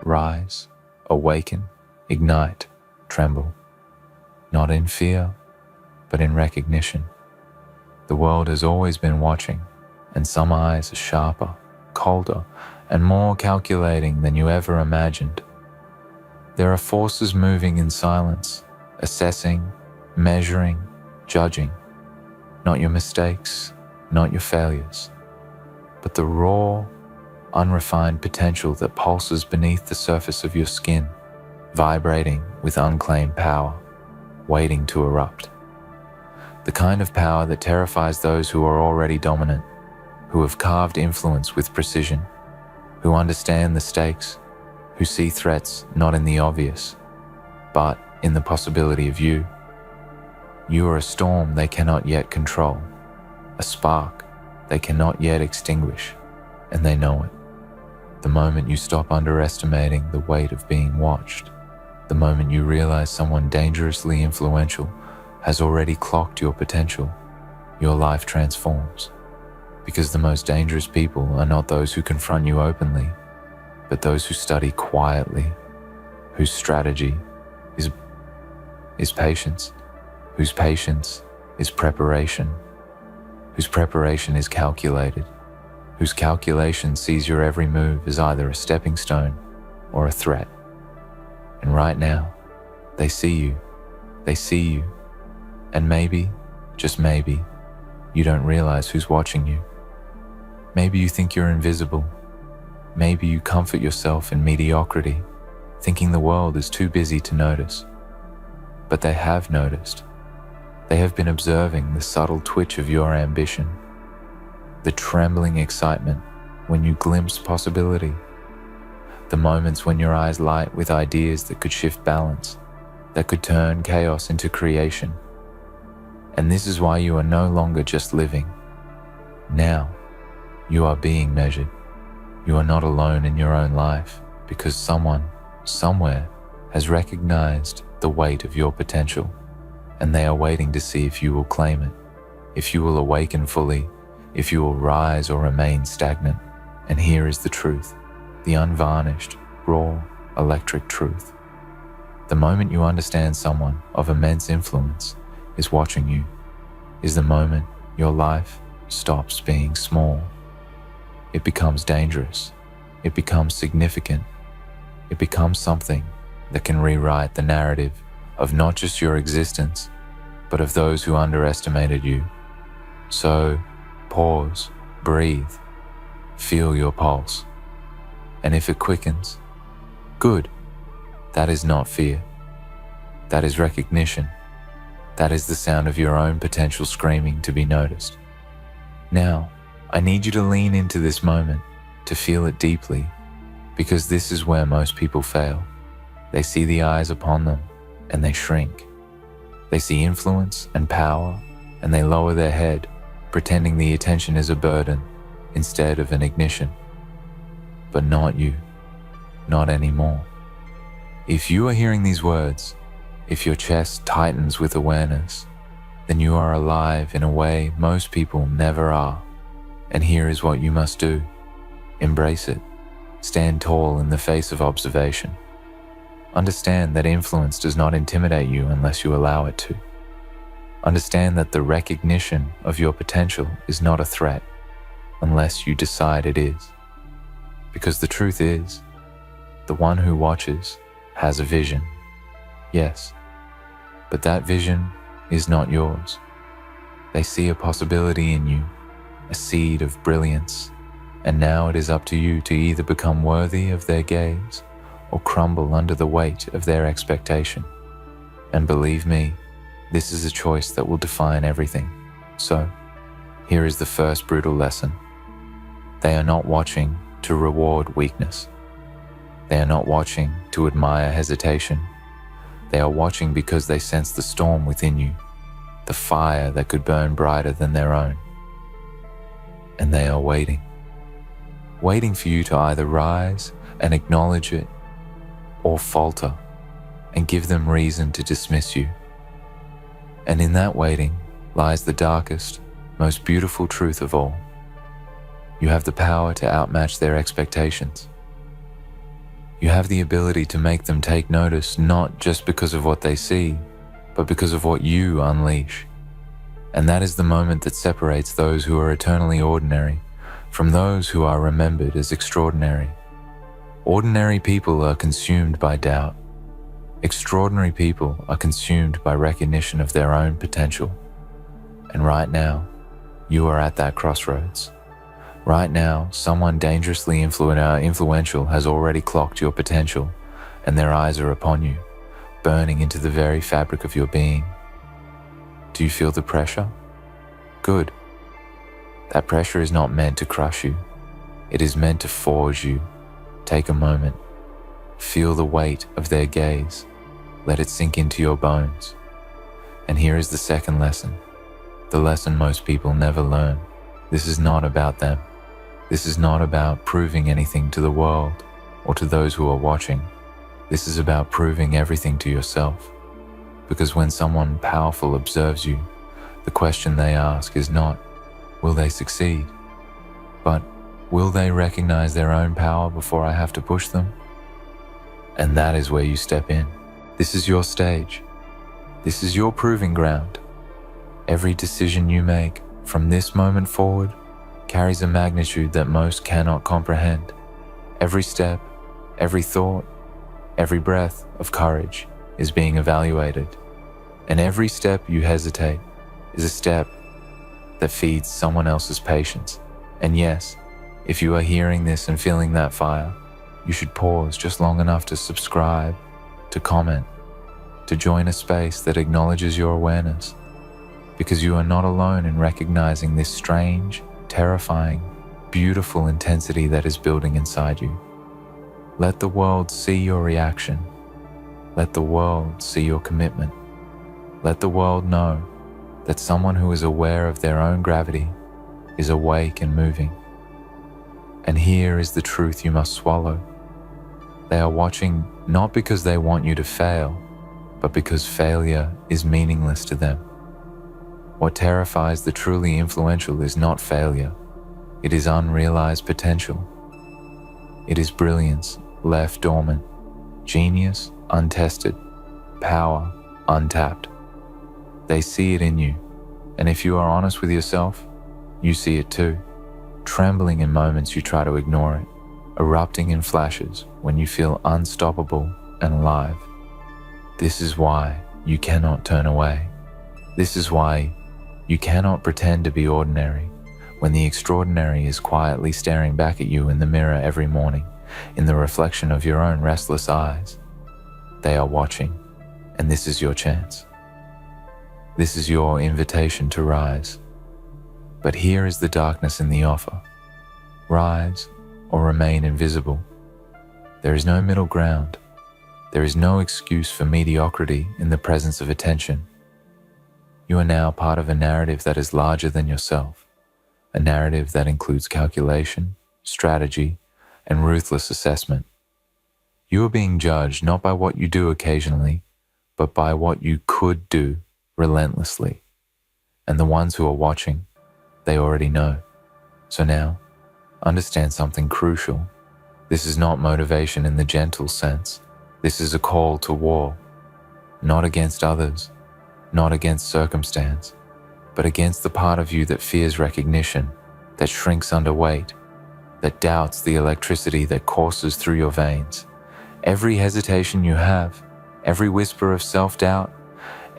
rise, awaken, ignite, tremble, not in fear, but in recognition. The world has always been watching, and some eyes are sharper, colder, and more calculating than you ever imagined. There are forces moving in silence, assessing, measuring, judging, not your mistakes, not your failures, but the raw, unrefined potential that pulses beneath the surface of your skin, vibrating with unclaimed power, waiting to erupt. The kind of power that terrifies those who are already dominant, who have carved influence with precision, who understand the stakes, who see threats not in the obvious, but in the possibility of you. You are a storm they cannot yet control, a spark they cannot yet extinguish, and they know it. The moment you stop underestimating the weight of being watched, the moment you realize someone dangerously influential has already clocked your potential, your life transforms. Because the most dangerous people are not those who confront you openly, but those who study quietly, whose strategy is patience, whose patience is preparation, whose preparation is calculated, whose calculation sees your every move as either a stepping stone or a threat. And right now, they see you, and maybe, just maybe, you don't realize who's watching you. Maybe you think you're invisible. Maybe you comfort yourself in mediocrity, thinking the world is too busy to notice. But they have noticed. They have been observing the subtle twitch of your ambition, the trembling excitement when you glimpse possibility, the moments when your eyes light with ideas that could shift balance, that could turn chaos into creation. And this is why you are no longer just living. Now, you are being measured. You are not alone in your own life because someone, somewhere, has recognized the weight of your potential, and they are waiting to see if you will claim it, if you will awaken fully, if you will rise or remain stagnant. And here is the truth, the unvarnished, raw, electric truth. The moment you understand someone of immense influence is watching you, is the moment your life stops being small. It becomes dangerous. It becomes significant. It becomes something that can rewrite the narrative of not just your existence, but of those who underestimated you. So, pause, breathe, feel your pulse. And if it quickens, good. That is not fear. That is recognition. That is the sound of your own potential screaming to be noticed. Now, I need you to lean into this moment, to feel it deeply, because this is where most people fail. They see the eyes upon them, and they shrink. They see influence and power, and they lower their head, pretending the attention is a burden instead of an ignition. But not you, not anymore. If you are hearing these words, if your chest tightens with awareness, then you are alive in a way most people never are. And here is what you must do. Embrace it. Stand tall in the face of observation. Understand that influence does not intimidate you unless you allow it to. Understand that the recognition of your potential is not a threat unless you decide it is. Because the truth is, the one who watches has a vision. Yes, but that vision is not yours. They see a possibility in you, a seed of brilliance, and now it is up to you to either become worthy of their gaze or crumble under the weight of their expectation. And believe me, this is a choice that will define everything. So, here is the first brutal lesson. They are not watching to reward weakness. They are not watching to admire hesitation. They are watching because they sense the storm within you, the fire that could burn brighter than their own. And they are waiting for you to either rise and acknowledge it or falter and give them reason to dismiss you. And in that waiting lies the darkest, most beautiful truth of all. You have the power to outmatch their expectations. You have the ability to make them take notice, not just because of what they see, but because of what you unleash. And that is the moment that separates those who are eternally ordinary from those who are remembered as extraordinary. Ordinary people are consumed by doubt. Extraordinary people are consumed by recognition of their own potential. And right now, you are at that crossroads. Right now, someone dangerously influential has already clocked your potential, and their eyes are upon you, burning into the very fabric of your being. Do you feel the pressure? Good. That pressure is not meant to crush you. It is meant to forge you. Take a moment. Feel the weight of their gaze. Let it sink into your bones. And here is the second lesson. The lesson most people never learn. This is not about them. This is not about proving anything to the world or to those who are watching. This is about proving everything to yourself. Because when someone powerful observes you, the question they ask is not, will they succeed? But, will they recognize their own power before I have to push them? And that is where you step in. This is your stage. This is your proving ground. Every decision you make from this moment forward carries a magnitude that most cannot comprehend. Every step, every thought, every breath of courage is being evaluated. And every step you hesitate is a step that feeds someone else's patience. And yes, if you are hearing this and feeling that fire, you should pause just long enough to subscribe, to comment, to join a space that acknowledges your awareness. Because you are not alone in recognizing this strange, terrifying, beautiful intensity that is building inside you. Let the world see your reaction. Let the world see your commitment. Let the world know that someone who is aware of their own gravity is awake and moving. And here is the truth you must swallow. They are watching not because they want you to fail, but because failure is meaningless to them. What terrifies the truly influential is not failure. It is unrealized potential. It is brilliance left dormant, genius untested, power untapped. They see it in you, and if you are honest with yourself, you see it too, trembling in moments you try to ignore it, erupting in flashes when you feel unstoppable and alive. This is why you cannot turn away. This is why you cannot pretend to be ordinary when the extraordinary is quietly staring back at you in the mirror every morning, in the reflection of your own restless eyes. They are watching, and this is your chance. This is your invitation to rise. But here is the darkness in the offer. Rise or remain invisible. There is no middle ground. There is no excuse for mediocrity in the presence of attention. You are now part of a narrative that is larger than yourself, a narrative that includes calculation, strategy, and ruthless assessment. You are being judged not by what you do occasionally, but by what you could do relentlessly. And the ones who are watching, they already know. So now, understand something crucial. This is not motivation in the gentle sense. This is a call to war, not against others, not against circumstance, but against the part of you that fears recognition, that shrinks under weight, that doubts the electricity that courses through your veins. Every hesitation you have, every whisper of self-doubt,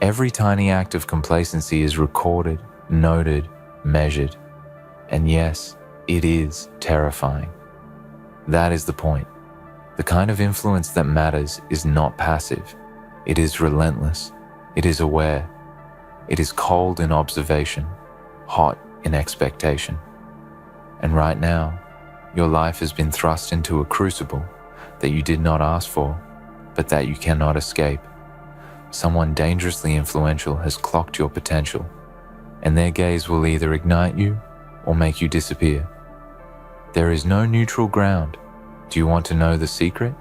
every tiny act of complacency is recorded, noted, measured. And yes, it is terrifying. That is the point. The kind of influence that matters is not passive. It is relentless. It is aware. It is cold in observation, hot in expectation. And right now, your life has been thrust into a crucible that you did not ask for, but that you cannot escape. Someone dangerously influential has clocked your potential, and their gaze will either ignite you or make you disappear. There is no neutral ground. Do you want to know the secret?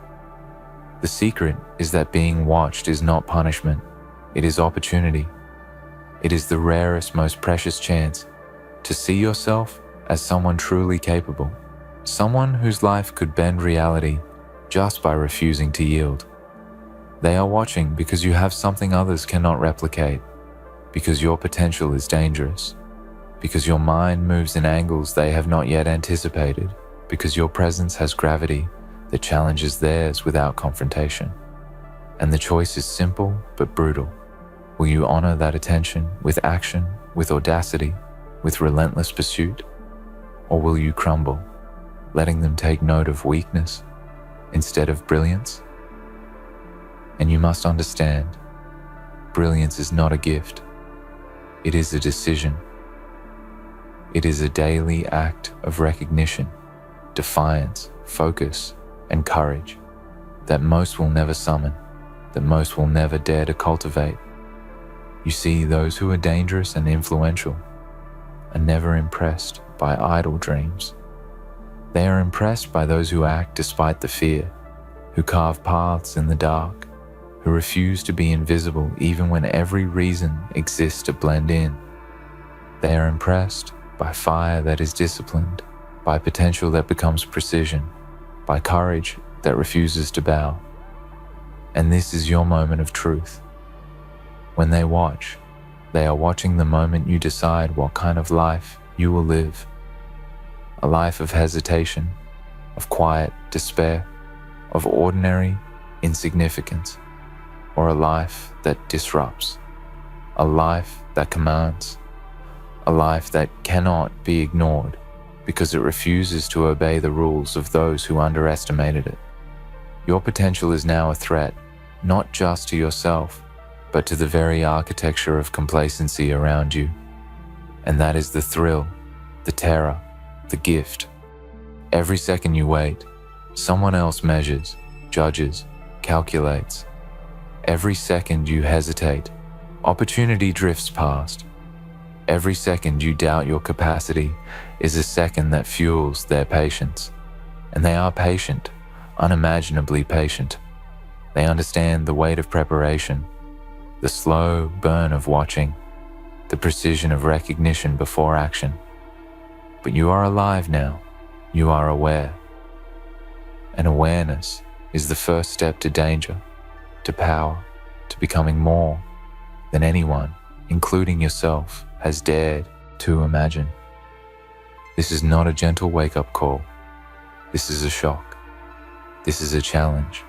The secret is that being watched is not punishment. It is opportunity. It is the rarest, most precious chance to see yourself as someone truly capable, someone whose life could bend reality just by refusing to yield. They are watching because you have something others cannot replicate, because your potential is dangerous, because your mind moves in angles they have not yet anticipated, because your presence has gravity that challenges theirs without confrontation. And the choice is simple but brutal. Will you honor that attention with action, with audacity, with relentless pursuit? Or will you crumble, letting them take note of weakness instead of brilliance? And you must understand, brilliance is not a gift. It is a decision. It is a daily act of recognition, defiance, focus, and courage that most will never summon, that most will never dare to cultivate. You see, those who are dangerous and influential are never impressed by idle dreams. They are impressed by those who act despite the fear, who carve paths in the dark, who refuse to be invisible even when every reason exists to blend in. They are impressed by fire that is disciplined, by potential that becomes precision, by courage that refuses to bow. And this is your moment of truth. When they watch, they are watching the moment you decide what kind of life you will live. A life of hesitation, of quiet despair, of ordinary insignificance, or a life that disrupts, a life that commands, a life that cannot be ignored because it refuses to obey the rules of those who underestimated it. Your potential is now a threat, not just to yourself, but to the very architecture of complacency around you. And that is the thrill, the terror, the gift. Every second you wait, someone else measures, judges, calculates. Every second you hesitate, opportunity drifts past. Every second you doubt your capacity is a second that fuels their patience. And they are patient, unimaginably patient. They understand the weight of preparation, the slow burn of watching, the precision of recognition before action. But you are alive now. You are aware. And awareness is the first step to danger, to power, to becoming more than anyone, including yourself, has dared to imagine. This is not a gentle wake-up call. This is a shock. This is a challenge.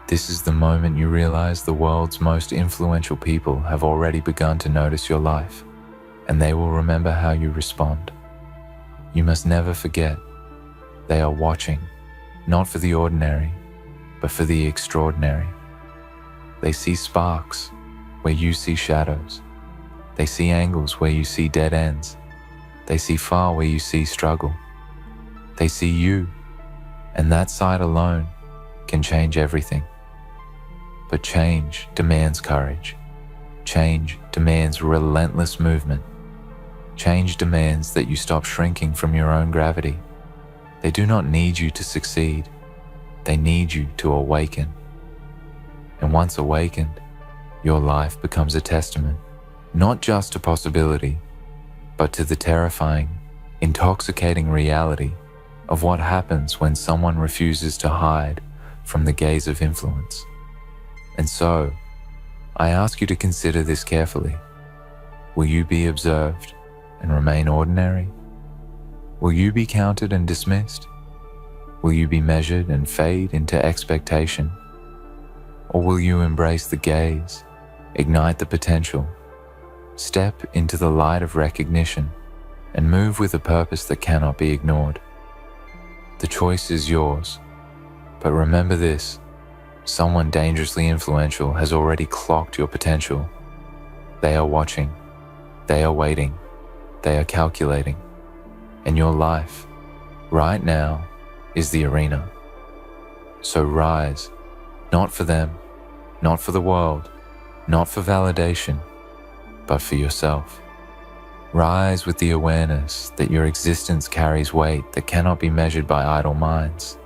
This is the moment you realize the world's most influential people have already begun to notice your life, and they will remember how you respond. You must never forget, they are watching, not for the ordinary, but for the extraordinary. They see sparks where you see shadows. They see angles where you see dead ends. They see far where you see struggle. They see you, and that sight alone can change everything. But change demands courage. Change demands relentless movement. Change demands that you stop shrinking from your own gravity. They do not need you to succeed. They need you to awaken. And once awakened, your life becomes a testament, not just to possibility, but to the terrifying, intoxicating reality of what happens when someone refuses to hide from the gaze of influence. And so, I ask you to consider this carefully. Will you be observed and remain ordinary? Will you be counted and dismissed? Will you be measured and fade into expectation? Or will you embrace the gaze, ignite the potential, step into the light of recognition, and move with a purpose that cannot be ignored? The choice is yours, but remember this: someone dangerously influential has already clocked your potential. They are watching, they are waiting, they are calculating, and your life, right now, is the arena. So rise, not for them, not for the world, not for validation, but for yourself. Rise with the awareness that your existence carries weight that cannot be measured by idle minds.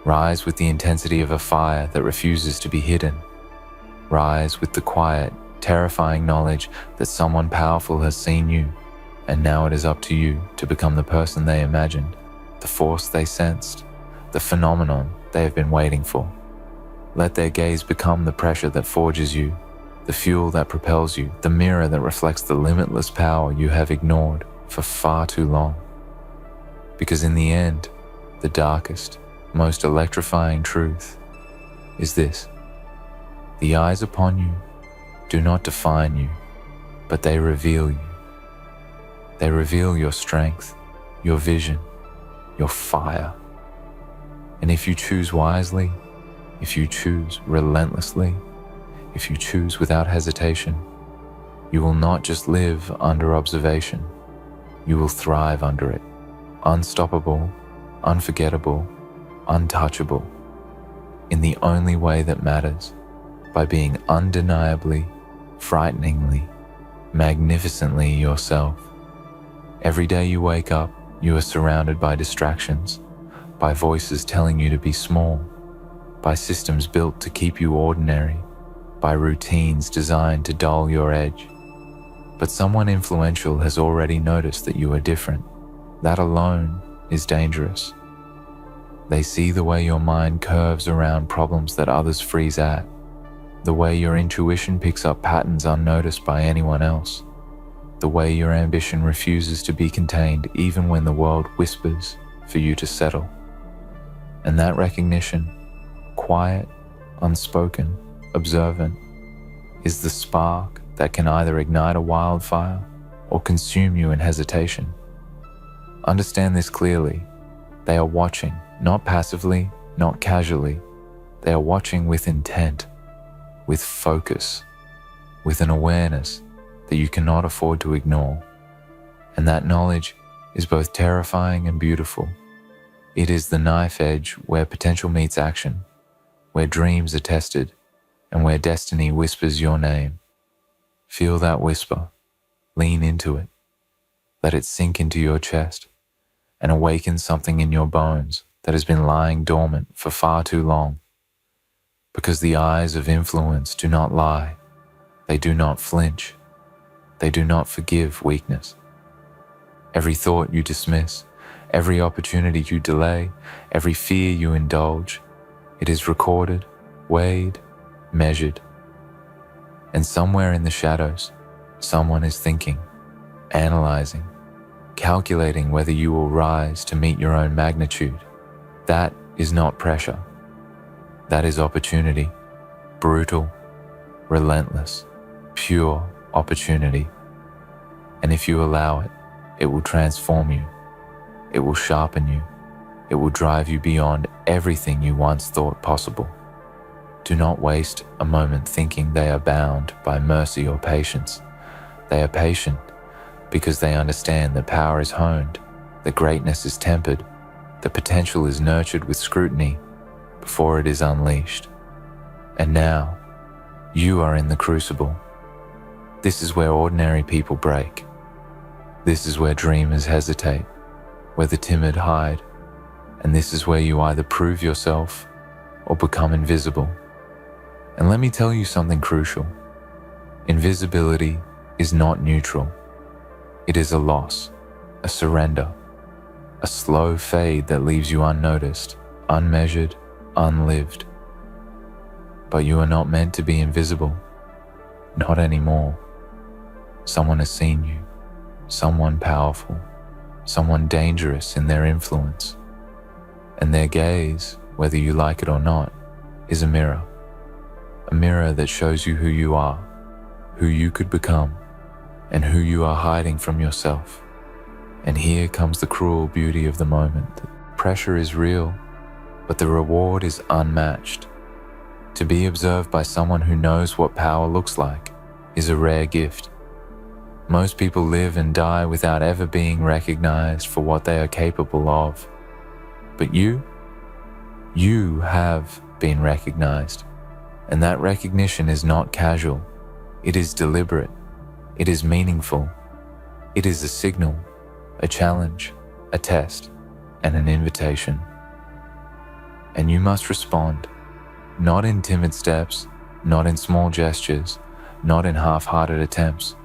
Rise with the intensity of a fire that refuses to be hidden. Rise with the quiet, terrifying knowledge that someone powerful has seen you, and now it is up to you to become the person they imagined, the force they sensed, the phenomenon they have been waiting for. Let their gaze become the pressure that forges you, the fuel that propels you, the mirror that reflects the limitless power you have ignored for far too long. Because in the end, the darkest, most electrifying truth is this: the eyes upon you do not define you, but they reveal you. They reveal your strength, your vision, your fire. And if you choose wisely, if you choose relentlessly, if you choose without hesitation, you will not just live under observation, you will thrive under it, unstoppable, unforgettable, untouchable, in the only way that matters, by being undeniably, frighteningly, magnificently yourself. Every day you wake up, you are surrounded by distractions, by voices telling you to be small, by systems built to keep you ordinary, by routines designed to dull your edge. But someone influential has already noticed that you are different. That alone is dangerous. They see the way your mind curves around problems that others freeze at, the way your intuition picks up patterns unnoticed by anyone else, the way your ambition refuses to be contained even when the world whispers for you to settle. And that recognition, quiet, unspoken, observant, is the spark that can either ignite a wildfire or consume you in hesitation. Understand this clearly. They are watching, not passively, not casually. They are watching with intent, with focus, with an awareness that you cannot afford to ignore. And that knowledge is both terrifying and beautiful. It is the knife edge where potential meets action, where dreams are tested, and where destiny whispers your name. Feel that whisper. Lean into it. Let it sink into your chest and awaken something in your bones that has been lying dormant for far too long. Because the eyes of influence do not lie. They do not flinch. They do not forgive weakness. Every thought you dismiss, every opportunity you delay, every fear you indulge, it is recorded, weighed, measured. And somewhere in the shadows, someone is thinking, analyzing, calculating whether you will rise to meet your own magnitude. That is not pressure. That is opportunity, brutal, relentless, pure opportunity. And if you allow it, it will transform you. It will sharpen you. It will drive you beyond everything you once thought possible. Do not waste a moment thinking they are bound by mercy or patience. They are patient because they understand that power is honed, that greatness is tempered, that potential is nurtured with scrutiny before it is unleashed. And now, you are in the crucible. This is where ordinary people break. This is where dreamers hesitate, where the timid hide, and this is where you either prove yourself or become invisible. And let me tell you something crucial. Invisibility is not neutral. It is a loss, a surrender, a slow fade that leaves you unnoticed, unmeasured, unlived. But you are not meant to be invisible. Not anymore. Someone has seen you, someone powerful, someone dangerous in their influence. And their gaze, whether you like it or not, is a mirror that shows you who you are, who you could become, and who you are hiding from yourself. And here comes the cruel beauty of the moment. Pressure is real, but the reward is unmatched. To be observed by someone who knows what power looks like is a rare gift. Most people live and die without ever being recognized for what they are capable of. But you have been recognized. And that recognition is not casual. It is deliberate. It is meaningful. It is a signal, a challenge, a test, and an invitation. And you must respond, not in timid steps, not in small gestures, not in half-hearted attempts,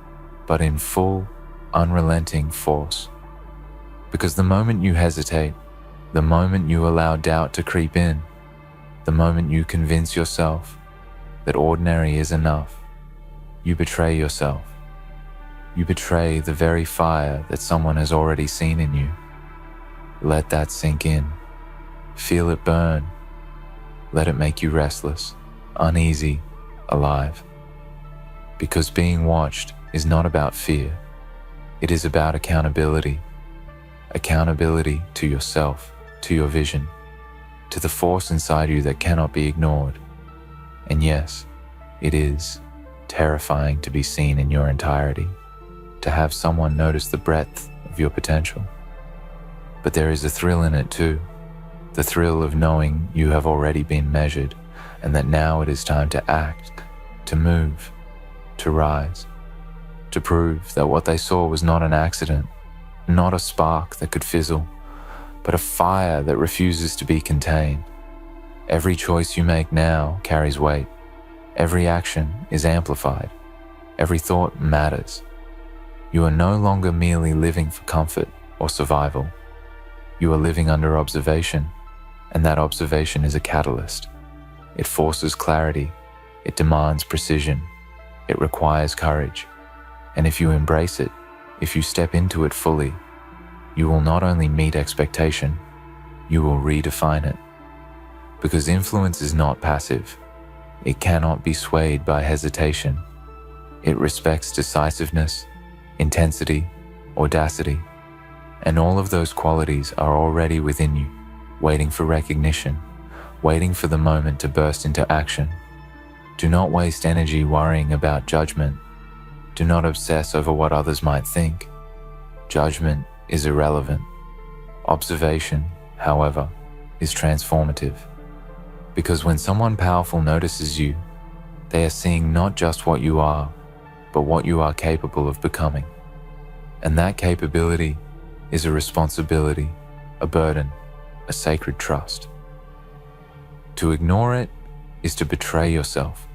but in full, unrelenting force. Because the moment you hesitate, the moment you allow doubt to creep in, The moment you convince yourself that ordinary is enough, you betray yourself. You betray the very fire that someone has already seen in you. Let that sink in. Feel it burn. Let it make you restless, uneasy, alive. Because being watched is not about fear. It is about accountability. Accountability to yourself, to your vision, to the force inside you that cannot be ignored. And yes, it is terrifying to be seen in your entirety, to have someone notice the breadth of your potential. But there is a thrill in it too, the thrill of knowing you have already been measured and that now it is time to act, to move, to rise, to prove that what they saw was not an accident, not a spark that could fizzle, but a fire that refuses to be contained. Every choice you make now carries weight. Every action is amplified. Every thought matters. You are no longer merely living for comfort or survival. You are living under observation, and that observation is a catalyst. It forces clarity. It demands precision. It requires courage. And if you embrace it, if you step into it fully, you will not only meet expectation, you will redefine it. Because influence is not passive. It cannot be swayed by hesitation. It respects decisiveness, intensity, audacity, and all of those qualities are already within you, waiting for recognition, waiting for the moment to burst into action. Do not waste energy worrying about judgment. Do not obsess over what others might think. Judgment is irrelevant. Observation, however, is transformative. Because when someone powerful notices you, they are seeing not just what you are, but what you are capable of becoming. And that capability is a responsibility, a burden, a sacred trust. To ignore it is to betray yourself.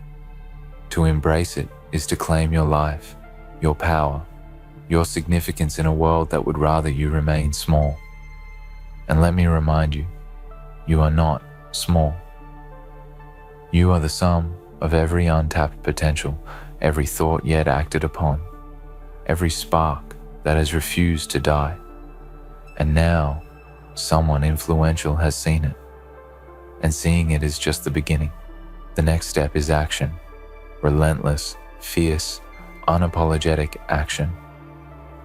To embrace it is to claim your life, your power, your significance in a world that would rather you remain small. And let me remind you, you are not small. You are the sum of every untapped potential, every thought yet acted upon, every spark that has refused to die. And now, someone influential has seen it. And seeing it is just the beginning. The next step is action. Relentless, fierce, unapologetic action.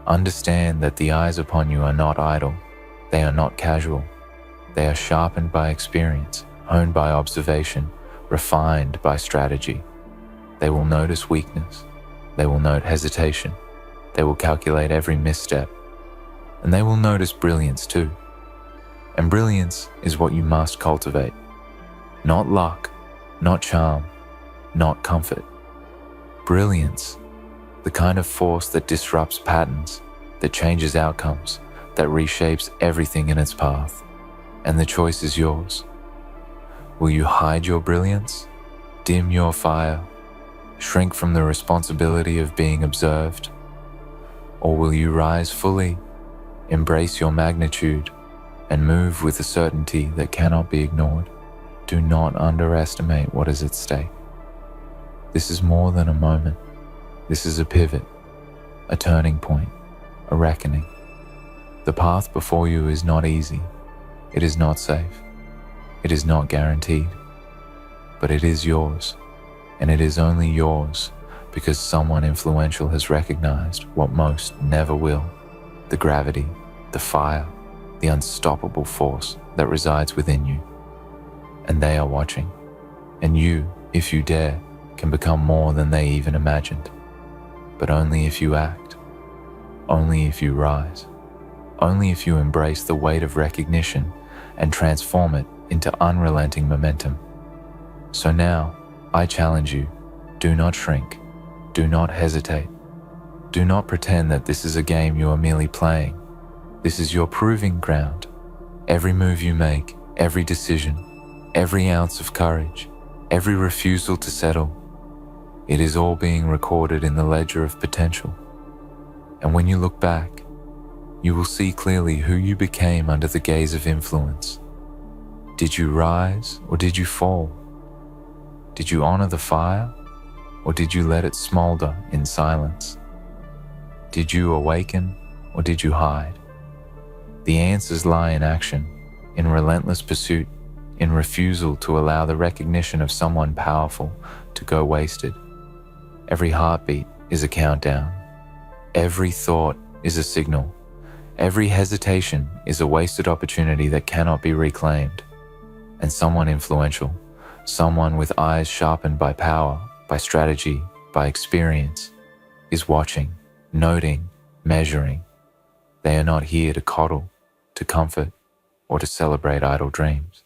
Understand that the eyes upon you are not idle. They are not casual. They are sharpened by experience, honed by observation, refined by strategy. They will notice weakness. They will note hesitation. They will calculate every misstep. And they will notice brilliance too. And brilliance is what you must cultivate. Not luck, not charm, not comfort. Brilliance, the kind of force that disrupts patterns, that changes outcomes, that reshapes everything in its path. And the choice is yours. Will you hide your brilliance, dim your fire, shrink from the responsibility of being observed? Or will you rise fully, embrace your magnitude, and move with a certainty that cannot be ignored? Do not underestimate what is at stake. This is more than a moment. This is a pivot, a turning point, a reckoning. The path before you is not easy. It is not safe. It is not guaranteed. But it is yours, and it is only yours because someone influential has recognized what most never will: the gravity, the fire, the unstoppable force that resides within you. And they are watching. And you, if you dare, can become more than they even imagined. But only if you act. Only if you rise. Only if you embrace the weight of recognition and transform it into unrelenting momentum. So now, I challenge you, do not shrink. Do not hesitate. Do not pretend that this is a game you are merely playing. This is your proving ground. Every move you make, every decision, every ounce of courage, every refusal to settle, it is all being recorded in the ledger of potential. And when you look back, you will see clearly who you became under the gaze of influence. Did you rise or did you fall? Did you honor the fire or did you let it smolder in silence? Did you awaken or did you hide? The answers lie in action, in relentless pursuit, in refusal to allow the recognition of someone powerful to go wasted. Every heartbeat is a countdown. Every thought is a signal. Every hesitation is a wasted opportunity that cannot be reclaimed. And someone influential, someone with eyes sharpened by power, by strategy, by experience, is watching, noting, measuring. They are not here to coddle, to comfort, or to celebrate idle dreams.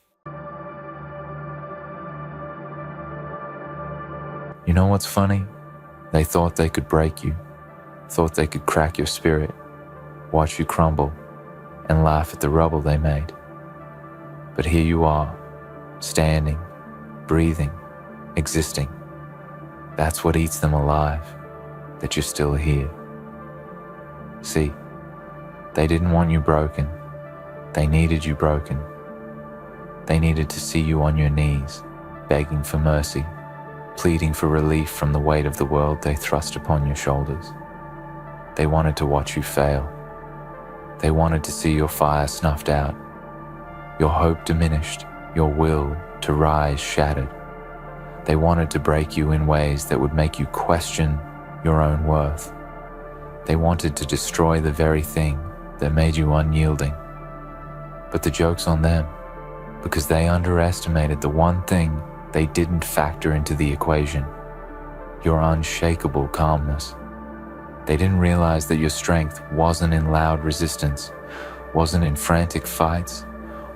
You know what's funny? They thought they could break you, thought they could crack your spirit, watch you crumble, and laugh at the rubble they made. But here you are, standing, breathing, existing. That's what eats them alive, that you're still here. See, they didn't want you broken. They needed you broken. They needed to see you on your knees, begging for mercy, pleading for relief from the weight of the world they thrust upon your shoulders. They wanted to watch you fail. They wanted to see your fire snuffed out, your hope diminished, your will to rise shattered. They wanted to break you in ways that would make you question your own worth. They wanted to destroy the very thing that made you unyielding. But the joke's on them, because they underestimated the one thing they didn't factor into the equation: your unshakable calmness. They didn't realize that your strength wasn't in loud resistance, wasn't in frantic fights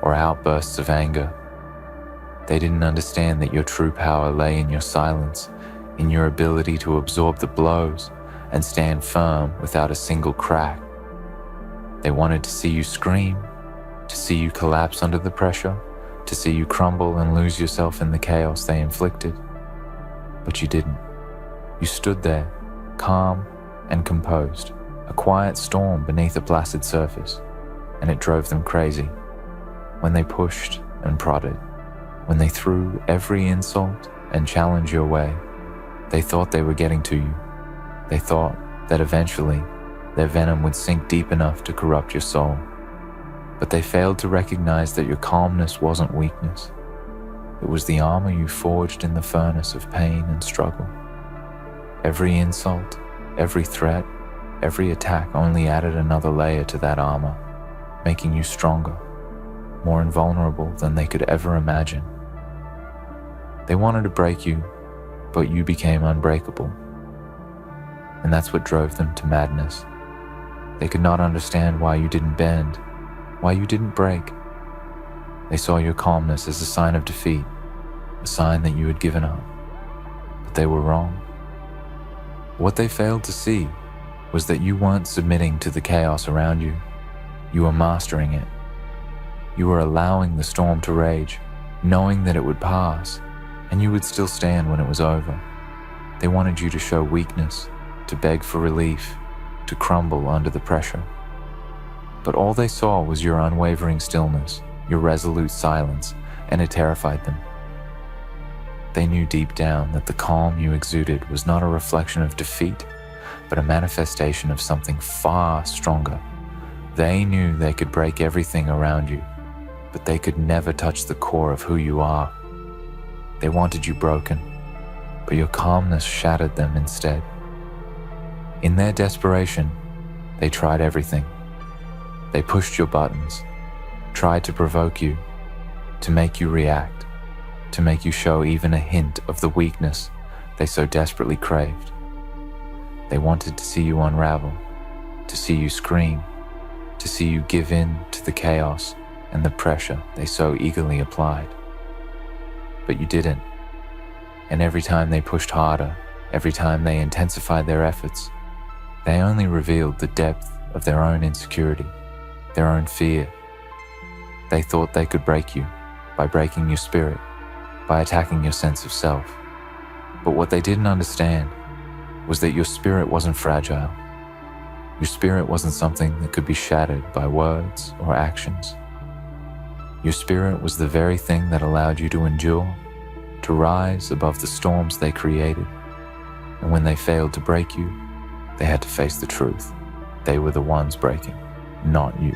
or outbursts of anger. They didn't understand that your true power lay in your silence, in your ability to absorb the blows and stand firm without a single crack. They wanted to see you scream, to see you collapse under the pressure, to see you crumble and lose yourself in the chaos they inflicted. But you didn't. You stood there, calm and composed, a quiet storm beneath a placid surface, and it drove them crazy. When they pushed and prodded, when they threw every insult and challenge your way, they thought they were getting to you. They thought that eventually their venom would sink deep enough to corrupt your soul. But they failed to recognize that your calmness wasn't weakness. It was the armor you forged in the furnace of pain and struggle. Every insult, every threat, every attack only added another layer to that armor, making you stronger, more invulnerable than they could ever imagine. They wanted to break you, but you became unbreakable. And that's what drove them to madness. They could not understand why you didn't bend, why you didn't break. They saw your calmness as a sign of defeat, a sign that you had given up. But they were wrong. What they failed to see was that you weren't submitting to the chaos around you. You were mastering it. You were allowing the storm to rage, knowing that it would pass, and you would still stand when it was over. They wanted you to show weakness, to beg for relief, to crumble under the pressure. But all they saw was your unwavering stillness, your resolute silence, and it terrified them. They knew deep down that the calm you exuded was not a reflection of defeat, but a manifestation of something far stronger. They knew they could break everything around you, but they could never touch the core of who you are. They wanted you broken, but your calmness shattered them instead. In their desperation, they tried everything. They pushed your buttons, tried to provoke you, to make you react, to make you show even a hint of the weakness they so desperately craved. They wanted to see you unravel, to see you scream, to see you give in to the chaos and the pressure they so eagerly applied. But you didn't. And every time they pushed harder, every time they intensified their efforts, they only revealed the depth of their own insecurity, their own fear. They thought they could break you by breaking your spirit, by attacking your sense of self. But what they didn't understand was that your spirit wasn't fragile. Your spirit wasn't something that could be shattered by words or actions. Your spirit was the very thing that allowed you to endure, to rise above the storms they created. And when they failed to break you, they had to face the truth. They were the ones breaking, not you.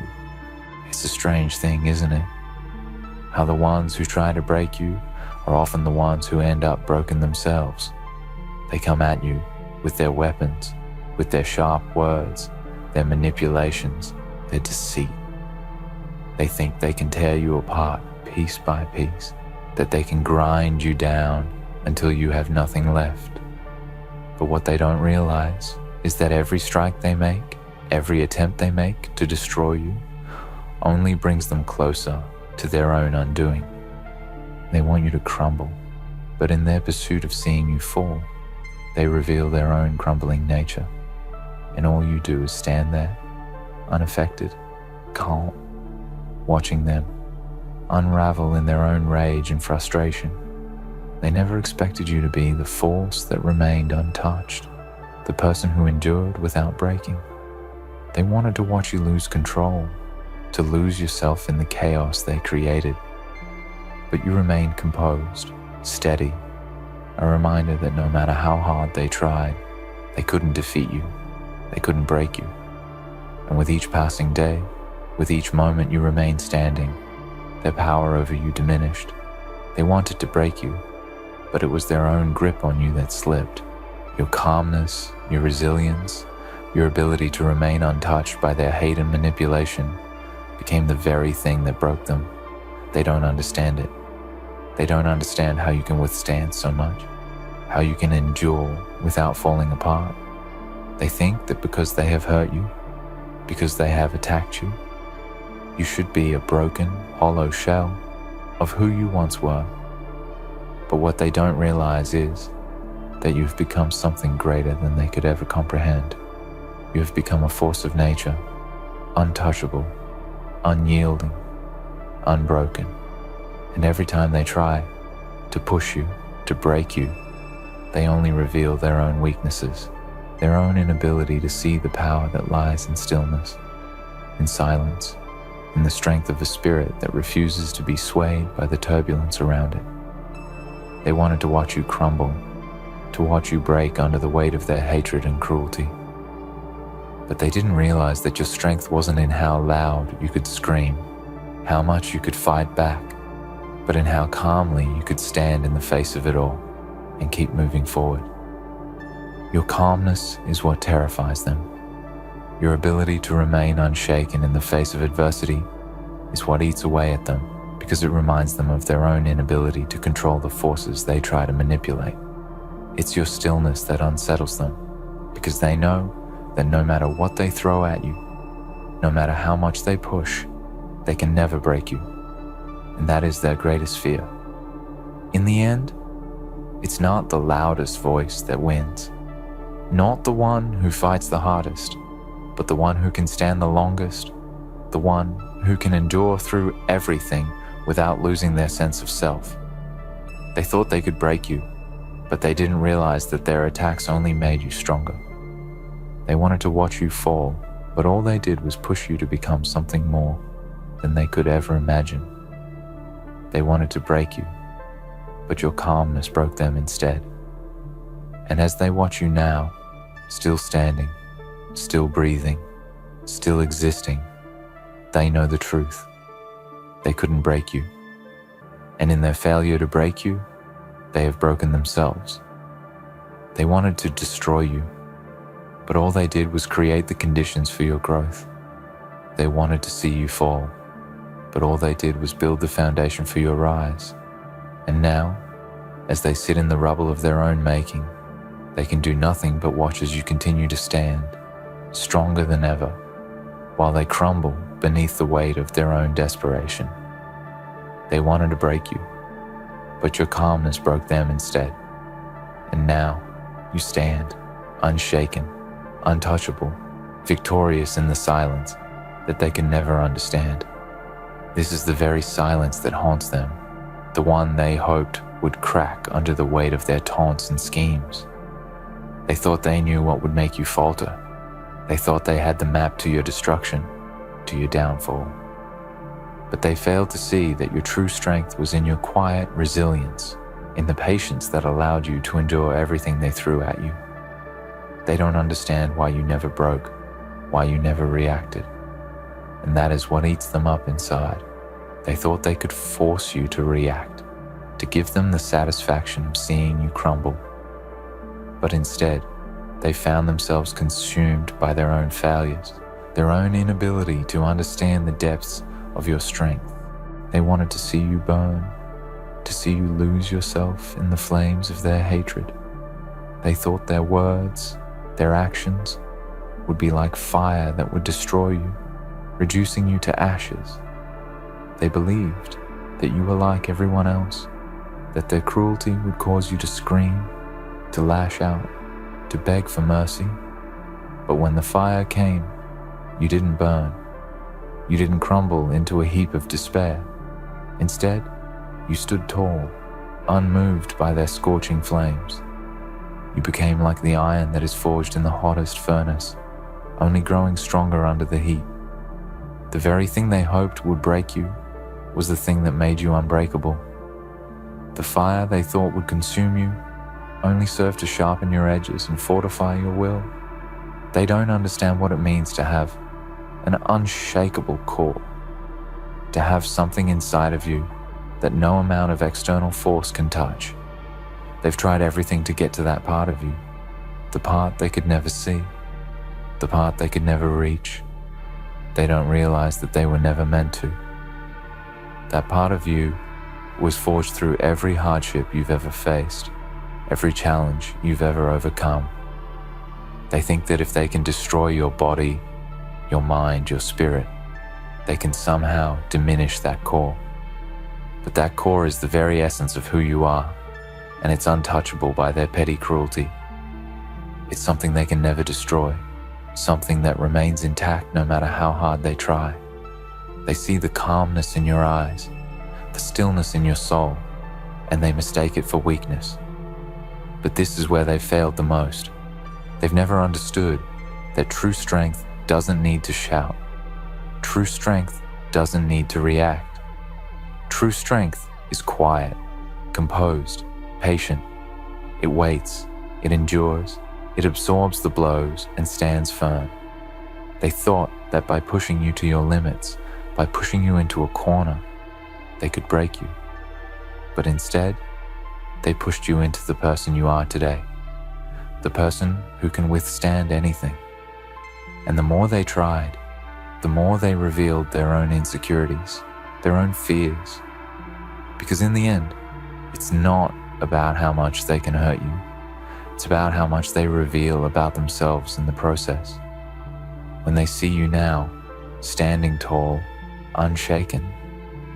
It's a strange thing, isn't it? How the ones who try to break you are often the ones who end up broken themselves. They come at you with their weapons, with their sharp words, their manipulations, their deceit. They think they can tear you apart piece by piece, that they can grind you down until you have nothing left. But what they don't realize is that every strike they make, every attempt they make to destroy you, only brings them closer to their own undoing. They want you to crumble, but in their pursuit of seeing you fall, they reveal their own crumbling nature, and all you do is stand there, unaffected, calm, watching them unravel in their own rage and frustration. They never expected you to be the force that remained untouched, the person who endured without breaking. They wanted to watch you lose control, to lose yourself in the chaos they created. But you remained composed, steady, a reminder that no matter how hard they tried, they couldn't defeat you, they couldn't break you. And with each passing day, with each moment you remained standing, their power over you diminished. They wanted to break you, but it was their own grip on you that slipped. Your calmness, your resilience, your ability to remain untouched by their hate and manipulation became the very thing that broke them. They don't understand it. They don't understand how you can withstand so much, how you can endure without falling apart. They think that because they have hurt you, because they have attacked you, you should be a broken, hollow shell of who you once were. But what they don't realize is that you've become something greater than they could ever comprehend. You have become a force of nature, untouchable, unyielding, unbroken. And every time they try to push you, to break you, they only reveal their own weaknesses, their own inability to see the power that lies in stillness, in silence, in the strength of a spirit that refuses to be swayed by the turbulence around it. They wanted to watch you crumble, to watch you break under the weight of their hatred and cruelty. But they didn't realize that your strength wasn't in how loud you could scream, how much you could fight back, but in how calmly you could stand in the face of it all and keep moving forward. Your calmness is what terrifies them. Your ability to remain unshaken in the face of adversity is what eats away at them, because it reminds them of their own inability to control the forces they try to manipulate. It's your stillness that unsettles them, because they know that no matter what they throw at you, no matter how much they push, they can never break you. And that is their greatest fear. In the end, it's not the loudest voice that wins, not the one who fights the hardest, but the one who can stand the longest, the one who can endure through everything without losing their sense of self. They thought they could break you, but they didn't realize that their attacks only made you stronger. They wanted to watch you fall, but all they did was push you to become something more than they could ever imagine. They wanted to break you, but your calmness broke them instead. And as they watch you now, still standing, still breathing, still existing, they know the truth. They couldn't break you. And in their failure to break you, they have broken themselves. They wanted to destroy you, but all they did was create the conditions for your growth. They wanted to see you fall, but all they did was build the foundation for your rise. And now, as they sit in the rubble of their own making, they can do nothing but watch as you continue to stand, stronger than ever, while they crumble beneath the weight of their own desperation. They wanted to break you, but your calmness broke them instead. And now, you stand, unshaken, untouchable, victorious in the silence that they can never understand. This is the very silence that haunts them, the one they hoped would crack under the weight of their taunts and schemes. They thought they knew what would make you falter. They thought they had the map to your destruction, to your downfall. But they failed to see that your true strength was in your quiet resilience, in the patience that allowed you to endure everything they threw at you. They don't understand why you never broke, why you never reacted. And that is what eats them up inside. They thought they could force you to react, to give them the satisfaction of seeing you crumble. But instead, they found themselves consumed by their own failures, their own inability to understand the depths of your strength. They wanted to see you burn, to see you lose yourself in the flames of their hatred. They thought their words, their actions, would be like fire that would destroy you, reducing you to ashes. They believed that you were like everyone else, that their cruelty would cause you to scream, to lash out, to beg for mercy. But when the fire came, you didn't burn. You didn't crumble into a heap of despair. Instead, you stood tall, unmoved by their scorching flames. You became like the iron that is forged in the hottest furnace, only growing stronger under the heat. The very thing they hoped would break you was the thing that made you unbreakable. The fire they thought would consume you only served to sharpen your edges and fortify your will. They don't understand what it means to have an unshakable core, to have something inside of you that no amount of external force can touch. They've tried everything to get to that part of you, the part they could never see, the part they could never reach. They don't realize that they were never meant to. That part of you was forged through every hardship you've ever faced, every challenge you've ever overcome. They think that if they can destroy your body, your mind, your spirit, they can somehow diminish that core. But that core is the very essence of who you are, and it's untouchable by their petty cruelty. It's something they can never destroy, something that remains intact no matter how hard they try. They see the calmness in your eyes, the stillness in your soul, and they mistake it for weakness. But this is where they've failed the most. They've never understood that true strength doesn't need to shout. True strength doesn't need to react. True strength is quiet, composed, patient. It waits, it endures, it absorbs the blows and stands firm. They thought that by pushing you to your limits, by pushing you into a corner, they could break you. But instead, they pushed you into the person you are today, the person who can withstand anything. And the more they tried, the more they revealed their own insecurities, their own fears. Because in the end, it's not about how much they can hurt you. It's about how much they reveal about themselves in the process. When they see you now, standing tall, unshaken,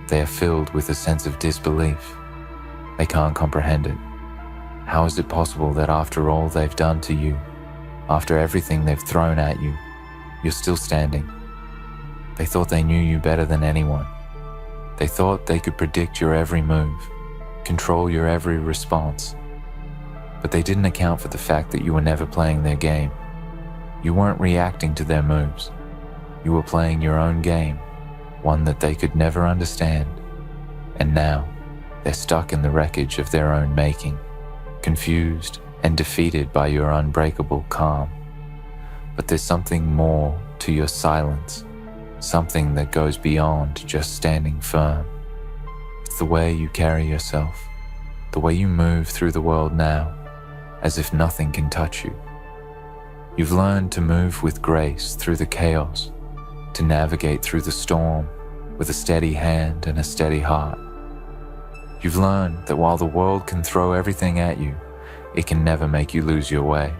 they are filled with a sense of disbelief. They can't comprehend it. How is it possible that after all they've done to you, after everything they've thrown at you, you're still standing? They thought they knew you better than anyone. They thought they could predict your every move, control your every response. But they didn't account for the fact that you were never playing their game. You weren't reacting to their moves. You were playing your own game, one that they could never understand. And now, they're stuck in the wreckage of their own making, confused and defeated by your unbreakable calm. But there's something more to your silence, something that goes beyond just standing firm. It's the way you carry yourself, the way you move through the world now, as if nothing can touch you. You've learned to move with grace through the chaos, to navigate through the storm with a steady hand and a steady heart. You've learned that while the world can throw everything at you, it can never make you lose your way.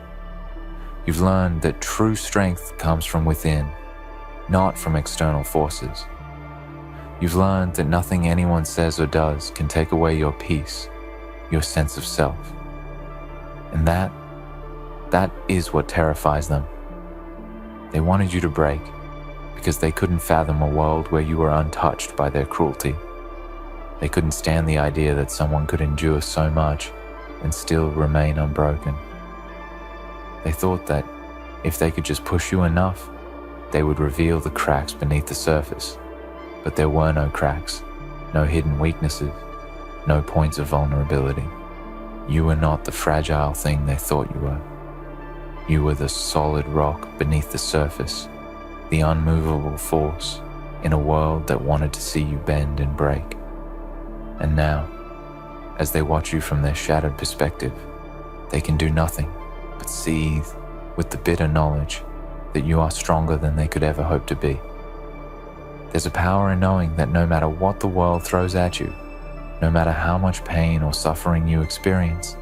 You've learned that true strength comes from within, not from external forces. You've learned that nothing anyone says or does can take away your peace, your sense of self. And that is what terrifies them. They wanted you to break because they couldn't fathom a world where you were untouched by their cruelty. They couldn't stand the idea that someone could endure so much and still remain unbroken. They thought that if they could just push you enough, they would reveal the cracks beneath the surface. But there were no cracks, no hidden weaknesses, no points of vulnerability. You were not the fragile thing they thought you were. You were the solid rock beneath the surface, the unmovable force in a world that wanted to see you bend and break. And now, as they watch you from their shattered perspective, they can do nothing but seethe with the bitter knowledge that you are stronger than they could ever hope to be. There's a power in knowing that no matter what the world throws at you, no matter how much pain or suffering you experience,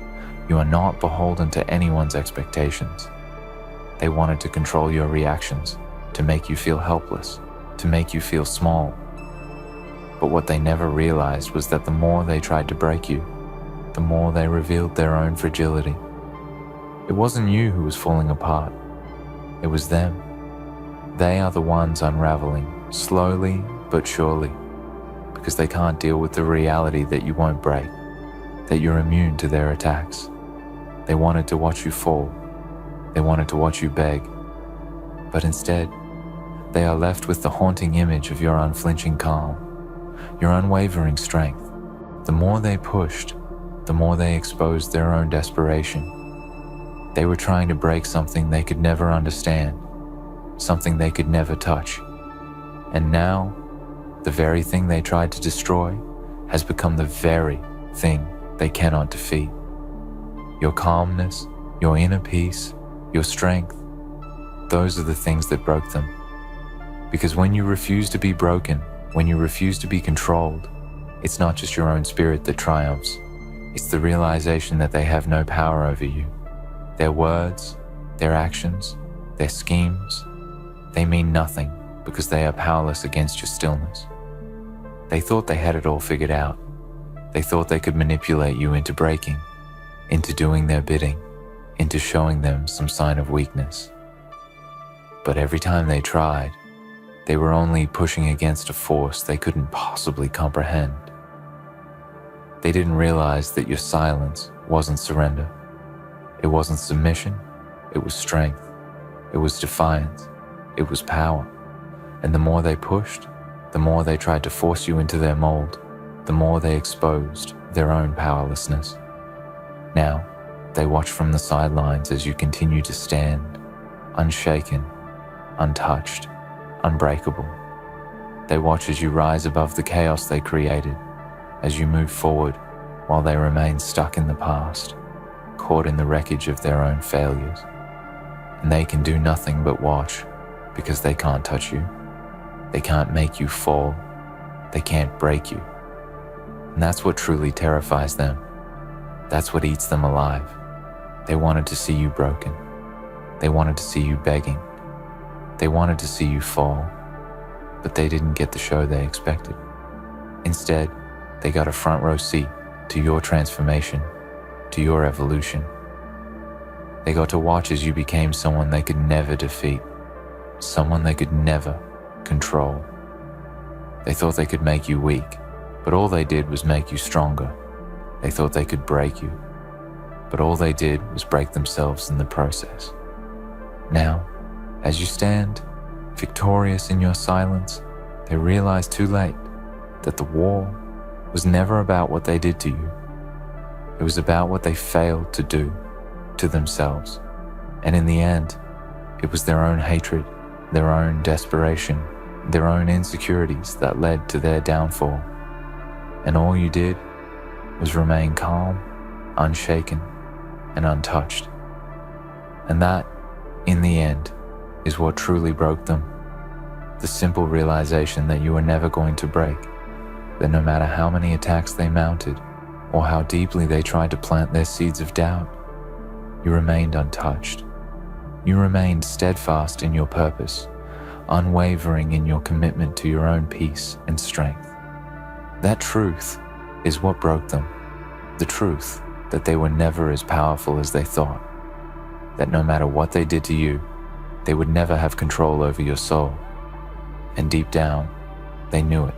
you are not beholden to anyone's expectations. They wanted to control your reactions, to make you feel helpless, to make you feel small. But what they never realized was that the more they tried to break you, the more they revealed their own fragility. It wasn't you who was falling apart. It was them. They are the ones unraveling, slowly but surely, because they can't deal with the reality that you won't break, that you're immune to their attacks. They wanted to watch you fall. They wanted to watch you beg. But instead, they are left with the haunting image of your unflinching calm, your unwavering strength. The more they pushed, the more they exposed their own desperation. They were trying to break something they could never understand, something they could never touch. And now, the very thing they tried to destroy has become the very thing they cannot defeat. Your calmness, your inner peace, your strength, those are the things that broke them. Because when you refuse to be broken, when you refuse to be controlled, it's not just your own spirit that triumphs. It's the realization that they have no power over you. Their words, their actions, their schemes, they mean nothing because they are powerless against your stillness. They thought they had it all figured out. They thought they could manipulate you into breaking, into doing their bidding, into showing them some sign of weakness. But every time they tried, they were only pushing against a force they couldn't possibly comprehend. They didn't realize that your silence wasn't surrender. It wasn't submission, it was strength. It was defiance, it was power. And the more they pushed, the more they tried to force you into their mold, the more they exposed their own powerlessness. Now, they watch from the sidelines as you continue to stand, unshaken, untouched, unbreakable. They watch as you rise above the chaos they created, as you move forward while they remain stuck in the past, caught in the wreckage of their own failures. And they can do nothing but watch because they can't touch you. They can't make you fall. They can't break you. And that's what truly terrifies them. That's what eats them alive. They wanted to see you broken. They wanted to see you begging. They wanted to see you fall, but they didn't get the show they expected. Instead, they got a front row seat to your transformation, to your evolution. They got to watch as you became someone they could never defeat, someone they could never control. They thought they could make you weak, but all they did was make you stronger. They thought they could break you, but all they did was break themselves in the process. Now, as you stand, victorious in your silence, they realize too late that the war was never about what they did to you. It was about what they failed to do to themselves. And in the end, it was their own hatred, their own desperation, their own insecurities that led to their downfall. And all you did was remain calm, unshaken, and untouched. And that, in the end, is what truly broke them. The simple realization that you were never going to break, that no matter how many attacks they mounted, or how deeply they tried to plant their seeds of doubt, you remained untouched. You remained steadfast in your purpose, unwavering in your commitment to your own peace and strength. That truth is what broke them. The truth that they were never as powerful as they thought. That no matter what they did to you, they would never have control over your soul. And deep down, they knew it.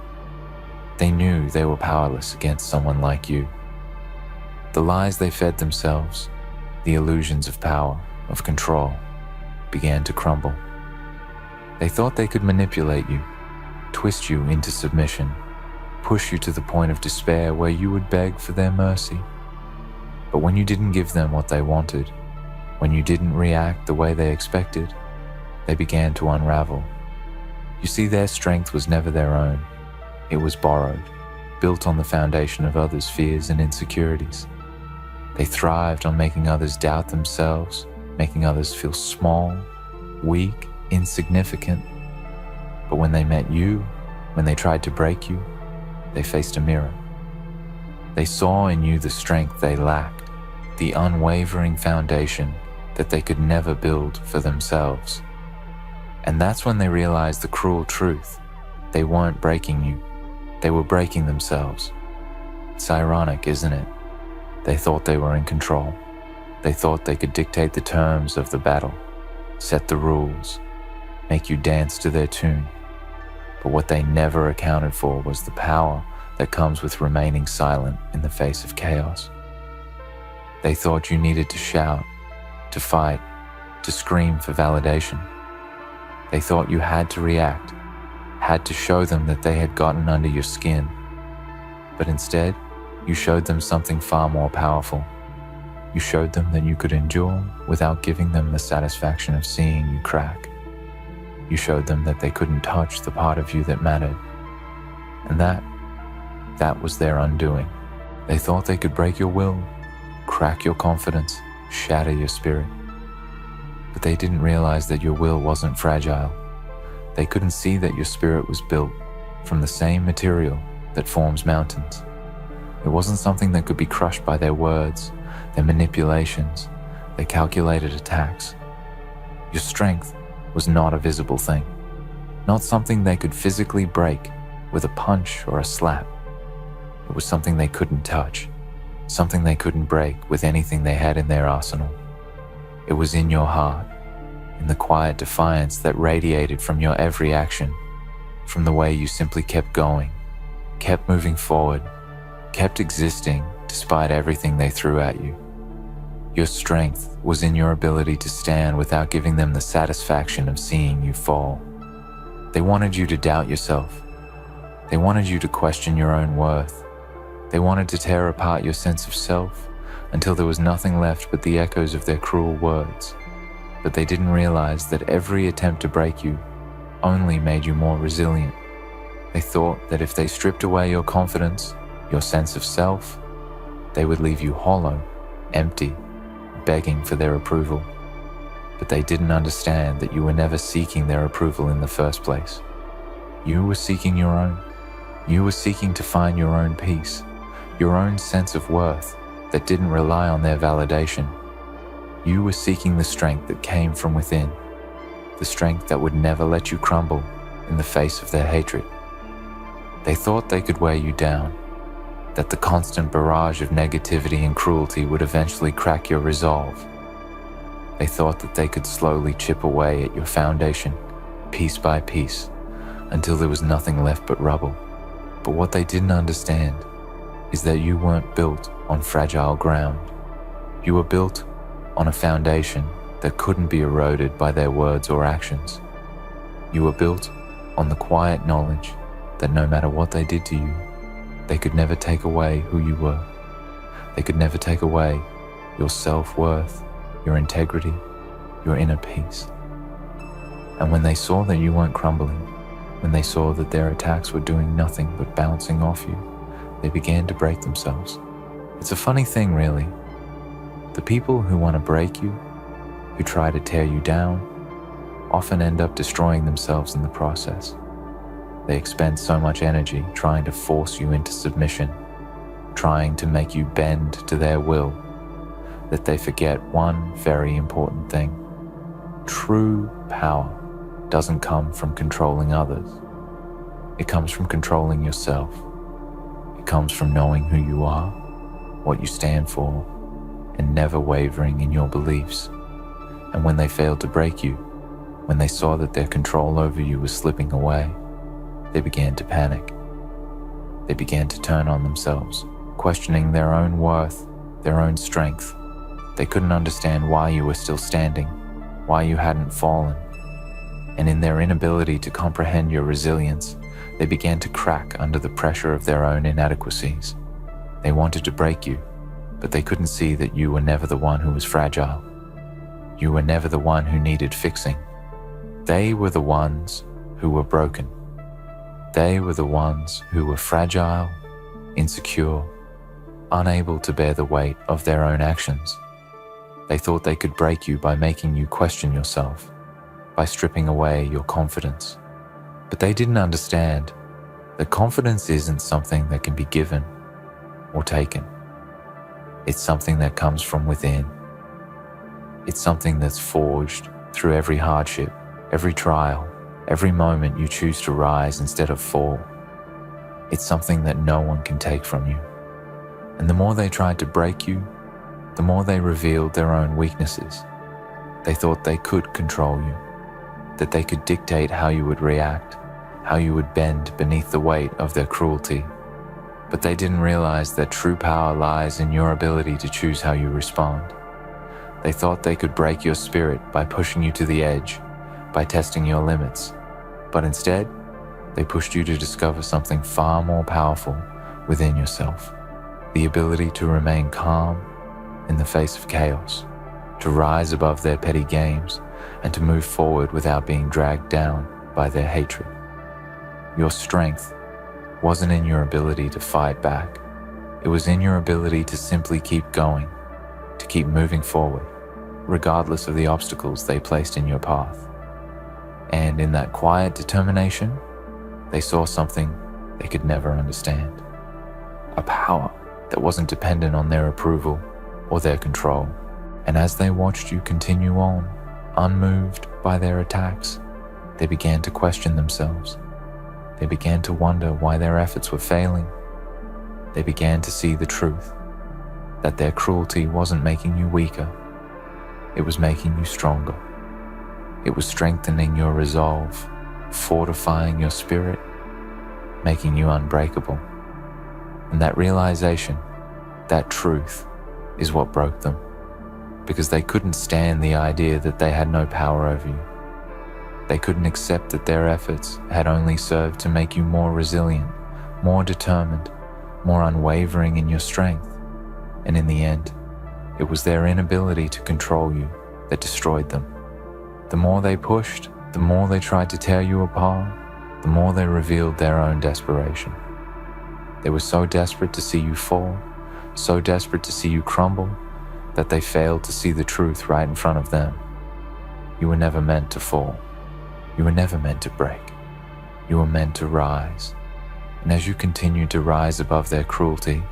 They knew they were powerless against someone like you. The lies they fed themselves, the illusions of power, of control, began to crumble. They thought they could manipulate you. twist you into submission, push you to the point of despair where you would beg for their mercy. But when you didn't give them what they wanted, when you didn't react the way they expected, they began to unravel. You see, their strength was never their own. It was borrowed, built on the foundation of others' fears and insecurities. They thrived on making others doubt themselves, making others feel small, weak, insignificant. But when they met you, when they tried to break you, they faced a mirror. They saw in you the strength they lacked, the unwavering foundation that they could never build for themselves. And that's when they realized the cruel truth. They weren't breaking you, they were breaking themselves. It's ironic, isn't it? They thought they were in control. They thought they could dictate the terms of the battle, set the rules, make you dance to their tune. But what they never accounted for was the power that comes with remaining silent in the face of chaos. They thought you needed to shout, to fight, to scream for validation. They thought you had to react, had to show them that they had gotten under your skin. But instead, you showed them something far more powerful. You showed them that you could endure without giving them the satisfaction of seeing you crack. You showed them that they couldn't touch the part of you that mattered. And that was their undoing. They thought they could break your will, crack your confidence, shatter your spirit. But they didn't realize that your will wasn't fragile. They couldn't see that your spirit was built from the same material that forms mountains. It wasn't something that could be crushed by their words, their manipulations, their calculated attacks. Your strength was not a visible thing, not something they could physically break with a punch or a slap. It was something they couldn't touch, something they couldn't break with anything they had in their arsenal. It was in your heart, in the quiet defiance that radiated from your every action, from the way you simply kept going, kept moving forward, kept existing despite everything they threw at you. Your strength was in your ability to stand without giving them the satisfaction of seeing you fall. They wanted you to doubt yourself. They wanted you to question your own worth. They wanted to tear apart your sense of self until there was nothing left but the echoes of their cruel words. But they didn't realize that every attempt to break you only made you more resilient. They thought that if they stripped away your confidence, your sense of self, they would leave you hollow, empty, begging for their approval. But they didn't understand that you were never seeking their approval in the first place. You were seeking your own. You were seeking to find your own peace, your own sense of worth that didn't rely on their validation. You were seeking the strength that came from within, the strength that would never let you crumble in the face of their hatred. They thought they could wear you down, that the constant barrage of negativity and cruelty would eventually crack your resolve. They thought that they could slowly chip away at your foundation, piece by piece, until there was nothing left but rubble. But what they didn't understand is that you weren't built on fragile ground. You were built on a foundation that couldn't be eroded by their words or actions. You were built on the quiet knowledge that no matter what they did to you, they could never take away who you were. They could never take away your self-worth, your integrity, your inner peace. And when they saw that you weren't crumbling, when they saw that their attacks were doing nothing but bouncing off you, they began to break themselves. It's a funny thing, really. The people who want to break you, who try to tear you down, often end up destroying themselves in the process. They expend so much energy trying to force you into submission, trying to make you bend to their will, that they forget one very important thing. True power doesn't come from controlling others. It comes from controlling yourself. It comes from knowing who you are, what you stand for, and never wavering in your beliefs. And when they failed to break you, when they saw that their control over you was slipping away, they began to panic. They began to turn on themselves, questioning their own worth, their own strength. They couldn't understand why you were still standing, why you hadn't fallen. And in their inability to comprehend your resilience, They began to crack under the pressure of their own inadequacies. They wanted to break you, but they couldn't see that you were never the one who was fragile. You were never the one who needed fixing. They were the ones who were broken. They were the ones who were fragile, insecure, unable to bear the weight of their own actions. They thought they could break you by making you question yourself, by stripping away your confidence. But they didn't understand that confidence isn't something that can be given or taken. It's something that comes from within. It's something that's forged through every hardship, every trial, every moment you choose to rise instead of fall. It's something that no one can take from you. And the more they tried to break you, the more they revealed their own weaknesses. They thought they could control you, that they could dictate how you would react, how you would bend beneath the weight of their cruelty. But they didn't realize that true power lies in your ability to choose how you respond. They thought they could break your spirit by pushing you to the edge, by testing your limits. But instead, they pushed you to discover something far more powerful within yourself. The ability to remain calm in the face of chaos, to rise above their petty games, and to move forward without being dragged down by their hatred. Your strength wasn't in your ability to fight back. It was in your ability to simply keep going, to keep moving forward, regardless of the obstacles they placed in your path. And in that quiet determination, they saw something they could never understand. A power that wasn't dependent on their approval or their control. And as they watched you continue on, unmoved by their attacks, they began to question themselves. They began to wonder why their efforts were failing. They began to see the truth, that their cruelty wasn't making you weaker, it was making you stronger. It was strengthening your resolve, fortifying your spirit, making you unbreakable. And that realization, that truth, is what broke them, because they couldn't stand the idea that they had no power over you. They couldn't accept that their efforts had only served to make you more resilient, more determined, more unwavering in your strength. And in the end, it was their inability to control you that destroyed them. The more they pushed, the more they tried to tear you apart, the more they revealed their own desperation. They were so desperate to see you fall, so desperate to see you crumble, that they failed to see the truth right in front of them. You were never meant to fall. You were never meant to break. You were meant to rise. And as you continued to rise above their cruelty,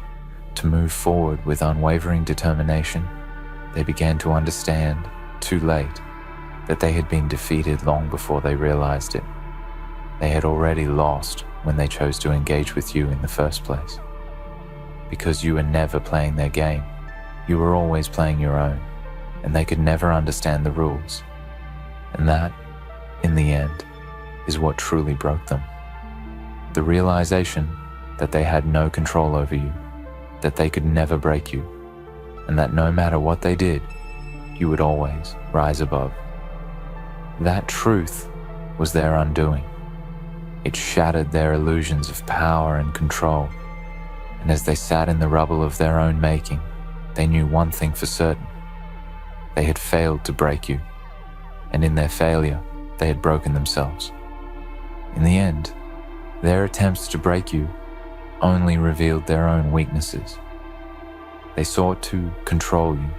to move forward with unwavering determination, they began to understand, too late, that they had been defeated long before they realized it. They had already lost when they chose to engage with you in the first place. Because you were never playing their game, you were always playing your own, and they could never understand the rules. And that, in the end, is what truly broke them. The realization that they had no control over you, that they could never break you, and that no matter what they did, you would always rise above. That truth was their undoing. It shattered their illusions of power and control, and as they sat in the rubble of their own making, they knew one thing for certain. They had failed to break you, and in their failure, they had broken themselves. In the end, their attempts to break you only revealed their own weaknesses. They sought to control you,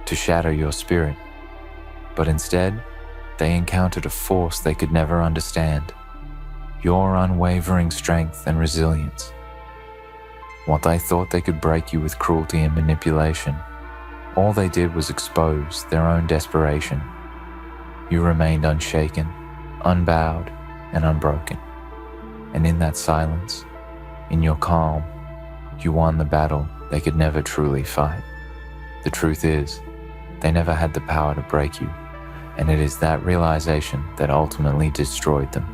to shatter your spirit, but instead, they encountered a force they could never understand, your unwavering strength and resilience. What they thought they could break you with cruelty and manipulation, all they did was expose their own desperation. You remained unshaken, unbowed, and unbroken. And in that silence, in your calm, you won the battle they could never truly fight. The truth is, they never had the power to break you, and it is that realization that ultimately destroyed them.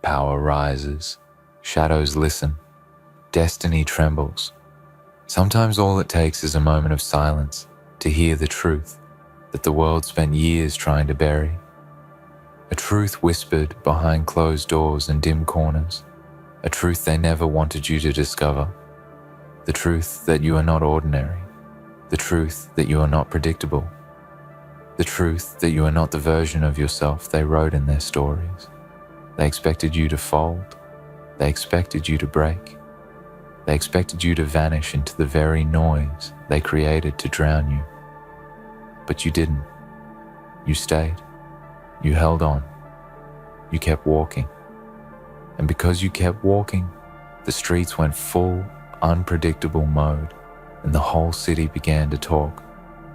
Power rises, shadows listen, destiny trembles. Sometimes all it takes is a moment of silence to hear the truth that the world spent years trying to bury. A truth whispered behind closed doors and dim corners. A truth they never wanted you to discover. The truth that you are not ordinary. The truth that you are not predictable. The truth that you are not the version of yourself they wrote in their stories. They expected you to fold. They expected you to break. They expected you to vanish into the very noise they created to drown you. But you didn't. You stayed. You held on. You kept walking. And because you kept walking, the streets went full, unpredictable mode, and the whole city began to talk,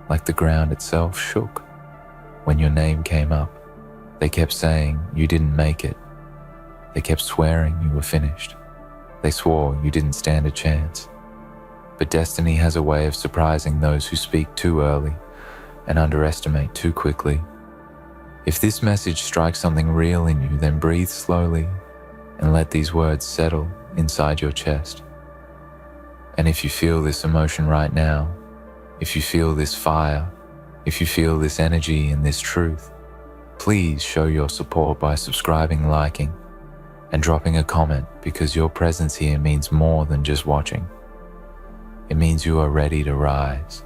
like the ground itself shook. When your name came up, they kept saying you didn't make it. They kept swearing you were finished. They swore you didn't stand a chance. But destiny has a way of surprising those who speak too early and underestimate too quickly. If this message strikes something real in you, then breathe slowly and let these words settle inside your chest. And if you feel this emotion right now, if you feel this fire, if you feel this energy and this truth, please show your support by subscribing, liking, and dropping a comment, because your presence here means more than just watching. It means you are ready to rise.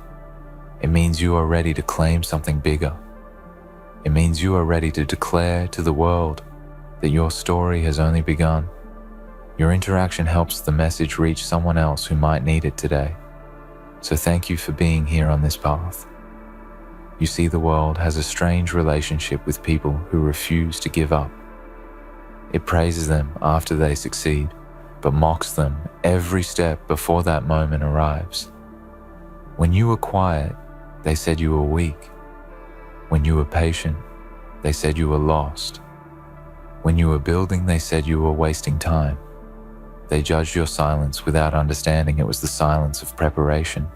It means you are ready to claim something bigger. It means you are ready to declare to the world that your story has only begun. Your interaction helps the message reach someone else who might need it today. So thank you for being here on this path. You see, the world has a strange relationship with people who refuse to give up. It praises them after they succeed, but mocks them every step before that moment arrives. When you were quiet, they said you were weak. When you were patient, they said you were lost. When you were building, they said you were wasting time. They judged your silence without understanding it was the silence of preparation,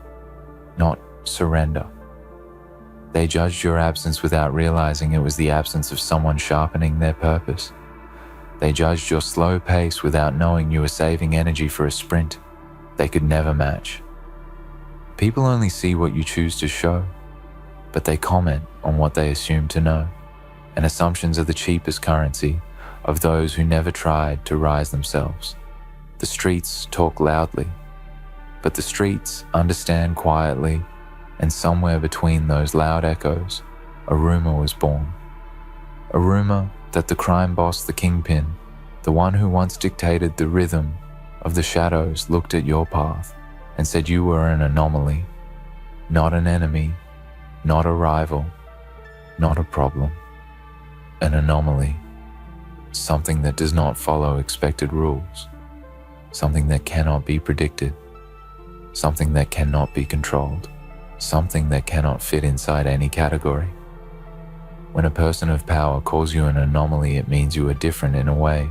not surrender. They judged your absence without realizing it was the absence of someone sharpening their purpose. They judged your slow pace without knowing you were saving energy for a sprint they could never match. People only see what you choose to show, but they comment on what they assume to know, and assumptions are the cheapest currency of those who never tried to rise themselves. The streets talk loudly, but the streets understand quietly, and somewhere between those loud echoes, a rumor was born. A rumor that the crime boss, the kingpin, the one who once dictated the rhythm of the shadows, looked at your path and said you were an anomaly, not an enemy, not a rival, not a problem. An anomaly, something that does not follow expected rules, something that cannot be predicted, something that cannot be controlled, something that cannot fit inside any category. When a person of power calls you an anomaly, it means you are different in a way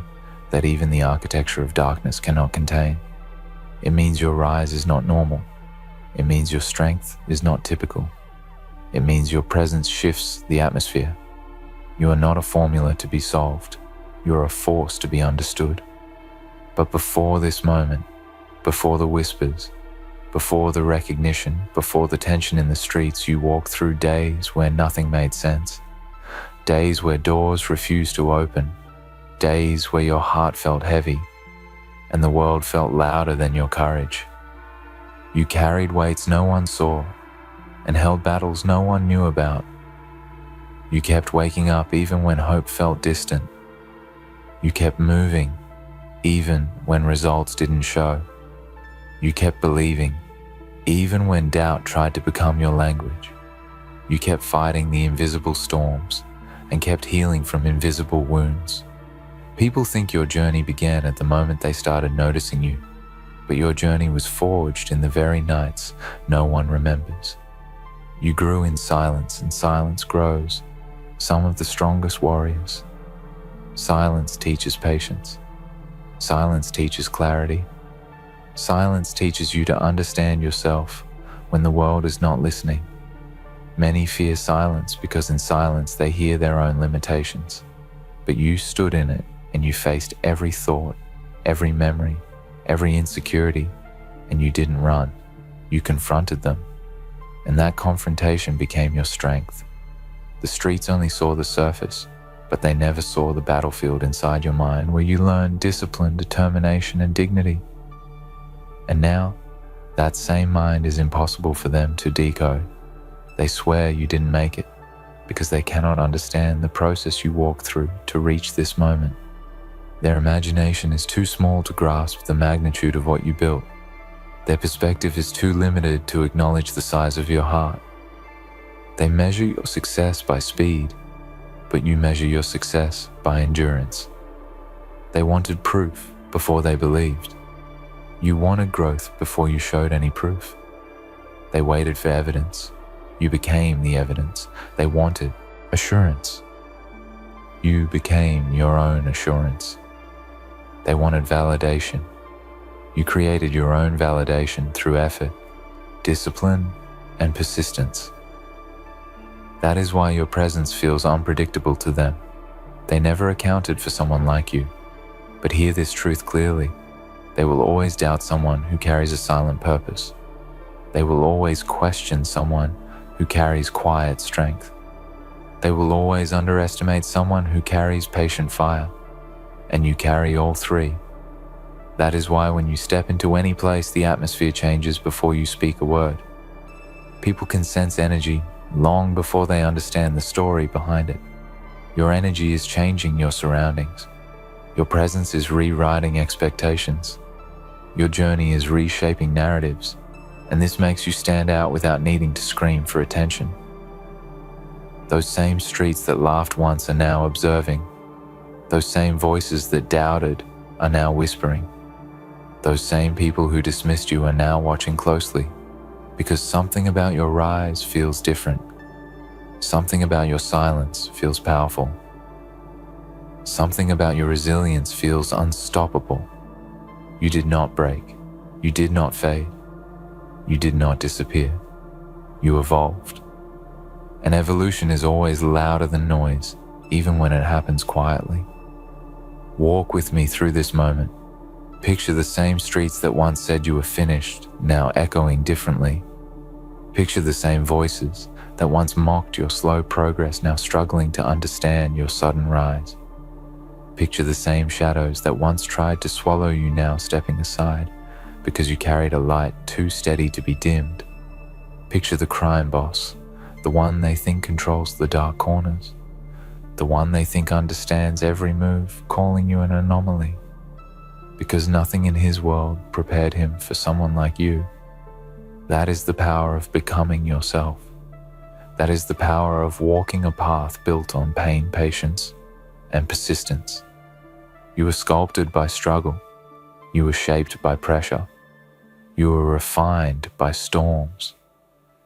that even the architecture of darkness cannot contain. It means your rise is not normal. It means your strength is not typical. It means your presence shifts the atmosphere. You are not a formula to be solved. You are a force to be understood. But before this moment, before the whispers, before the recognition, before the tension in the streets, you walked through days where nothing made sense. Days where doors refused to open. Days where your heart felt heavy and the world felt louder than your courage. You carried weights no one saw and held battles no one knew about. You kept waking up even when hope felt distant. You kept moving even when results didn't show. You kept believing even when doubt tried to become your language. You kept fighting the invisible storms and kept healing from invisible wounds. People think your journey began at the moment they started noticing you, but your journey was forged in the very nights no one remembers. You grew in silence, and silence grows some of the strongest warriors. Silence teaches patience. Silence teaches clarity. Silence teaches you to understand yourself when the world is not listening. Many fear silence because in silence they hear their own limitations. But you stood in it and you faced every thought, every memory, every insecurity, and you didn't run. You confronted them. And that confrontation became your strength. The streets only saw the surface, but they never saw the battlefield inside your mind where you learned discipline, determination, and dignity. And now, that same mind is impossible for them to decode. They swear you didn't make it because they cannot understand the process you walked through to reach this moment. Their imagination is too small to grasp the magnitude of what you built. Their perspective is too limited to acknowledge the size of your heart. They measure your success by speed, but you measure your success by endurance. They wanted proof before they believed. You wanted growth before you showed any proof. They waited for evidence. You became the evidence. They wanted assurance. You became your own assurance. They wanted validation. You created your own validation through effort, discipline, and persistence. That is why your presence feels unpredictable to them. They never accounted for someone like you. But hear this truth clearly. They will always doubt someone who carries a silent purpose. They will always question someone who carries quiet strength. They will always underestimate someone who carries patient fire. And you carry all three. That is why when you step into any place, the atmosphere changes before you speak a word. People can sense energy long before they understand the story behind it. Your energy is changing your surroundings. Your presence is rewriting expectations. Your journey is reshaping narratives, and this makes you stand out without needing to scream for attention. Those same streets that laughed once are now observing. Those same voices that doubted are now whispering. Those same people who dismissed you are now watching closely, because something about your rise feels different. Something about your silence feels powerful. Something about your resilience feels unstoppable. You did not break. You did not fade. You did not disappear. You evolved. And evolution is always louder than noise, even when it happens quietly. Walk with me through this moment. Picture the same streets that once said you were finished, now echoing differently. Picture the same voices that once mocked your slow progress, now struggling to understand your sudden rise. Picture the same shadows that once tried to swallow you, now stepping aside because you carried a light too steady to be dimmed. Picture the crime boss, the one they think controls the dark corners, the one they think understands every move, calling you an anomaly, because nothing in his world prepared him for someone like you. That is the power of becoming yourself. That is the power of walking a path built on pain, patience, and persistence. You were sculpted by struggle. You were shaped by pressure. You were refined by storms.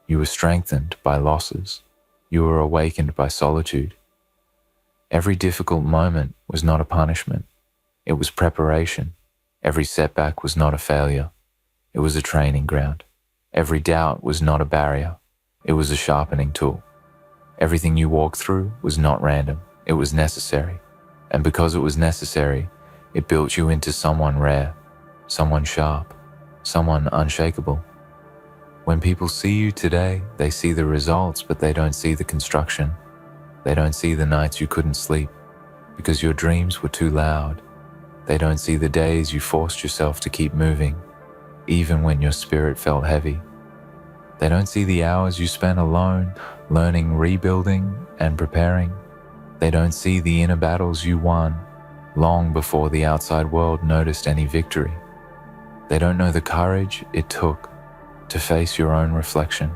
You were strengthened by losses. You were awakened by solitude. Every difficult moment was not a punishment. It was preparation. Every setback was not a failure. It was a training ground. Every doubt was not a barrier. It was a sharpening tool. Everything you walked through was not random. It was necessary. And because it was necessary, it built you into someone rare, someone sharp, someone unshakable. When people see you today, they see the results, but they don't see the construction. They don't see the nights you couldn't sleep because your dreams were too loud. They don't see the days you forced yourself to keep moving, even when your spirit felt heavy. They don't see the hours you spent alone, learning, rebuilding, and preparing. They don't see the inner battles you won long before the outside world noticed any victory. They don't know the courage it took to face your own reflection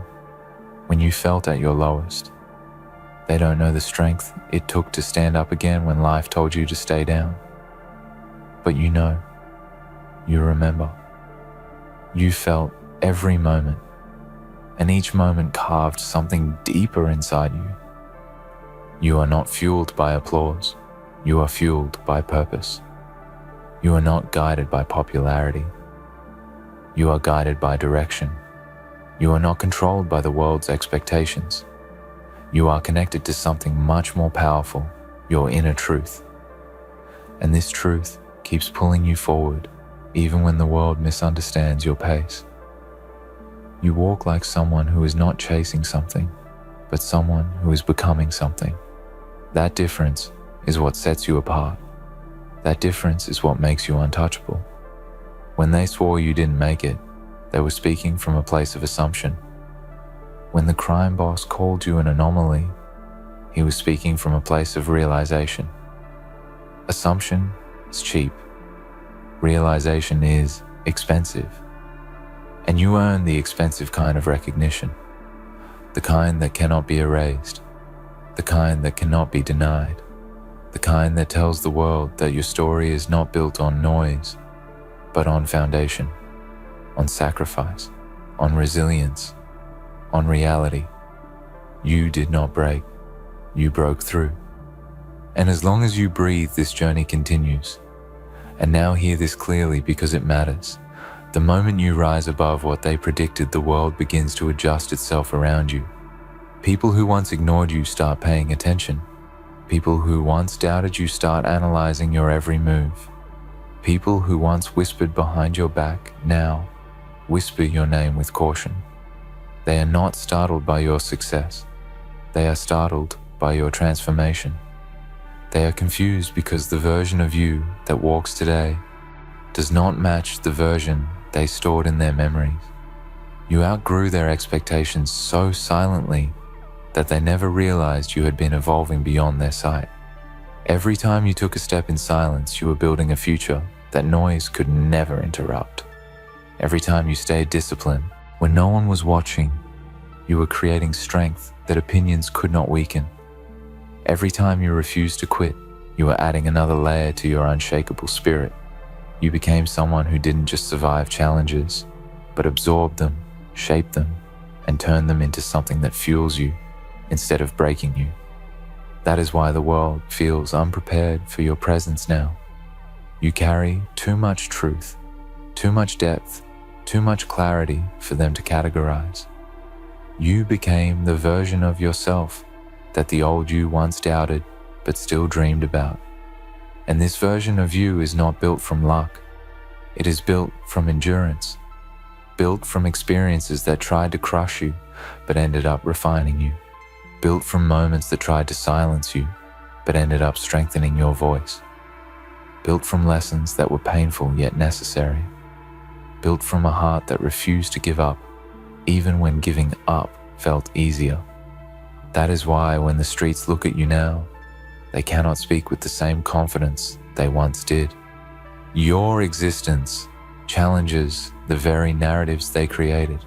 when you felt at your lowest. They don't know the strength it took to stand up again when life told you to stay down. But you know, you remember. You felt every moment, and each moment carved something deeper inside you. You are not fueled by applause. You are fueled by purpose. You are not guided by popularity. You are guided by direction. You are not controlled by the world's expectations. You are connected to something much more powerful, your inner truth. And this truth keeps pulling you forward, even when the world misunderstands your pace. You walk like someone who is not chasing something, but someone who is becoming something. That difference is what sets you apart. That difference is what makes you untouchable. When they swore you didn't make it, they were speaking from a place of assumption. When the crime boss called you an anomaly, he was speaking from a place of realization. Assumption is cheap. Realization is expensive. And you earn the expensive kind of recognition, the kind that cannot be erased, the kind that cannot be denied, the kind that tells the world that your story is not built on noise, but on foundation, on sacrifice, on resilience, on reality. You did not break, you broke through. And as long as you breathe, this journey continues. And now hear this clearly because it matters. The moment you rise above what they predicted, the world begins to adjust itself around you. People who once ignored you start paying attention. People who once doubted you start analyzing your every move. People who once whispered behind your back now whisper your name with caution. They are not startled by your success. They are startled by your transformation. They are confused because the version of you that walks today does not match the version they stored in their memories. You outgrew their expectations so silently that they never realized you had been evolving beyond their sight. Every time you took a step in silence, you were building a future that noise could never interrupt. Every time you stayed disciplined, when no one was watching, you were creating strength that opinions could not weaken. Every time you refused to quit, you were adding another layer to your unshakable spirit. You became someone who didn't just survive challenges, but absorbed them, shaped them, and turned them into something that fuels you instead of breaking you. That is why the world feels unprepared for your presence now. You carry too much truth, too much depth, too much clarity for them to categorize. You became the version of yourself that the old you once doubted but still dreamed about. And this version of you is not built from luck. It is built from endurance, built from experiences that tried to crush you but ended up refining you, built from moments that tried to silence you but ended up strengthening your voice, built from lessons that were painful yet necessary, built from a heart that refused to give up even when giving up felt easier. That is why when the streets look at you now, they cannot speak with the same confidence they once did. Your existence challenges the very narratives they created.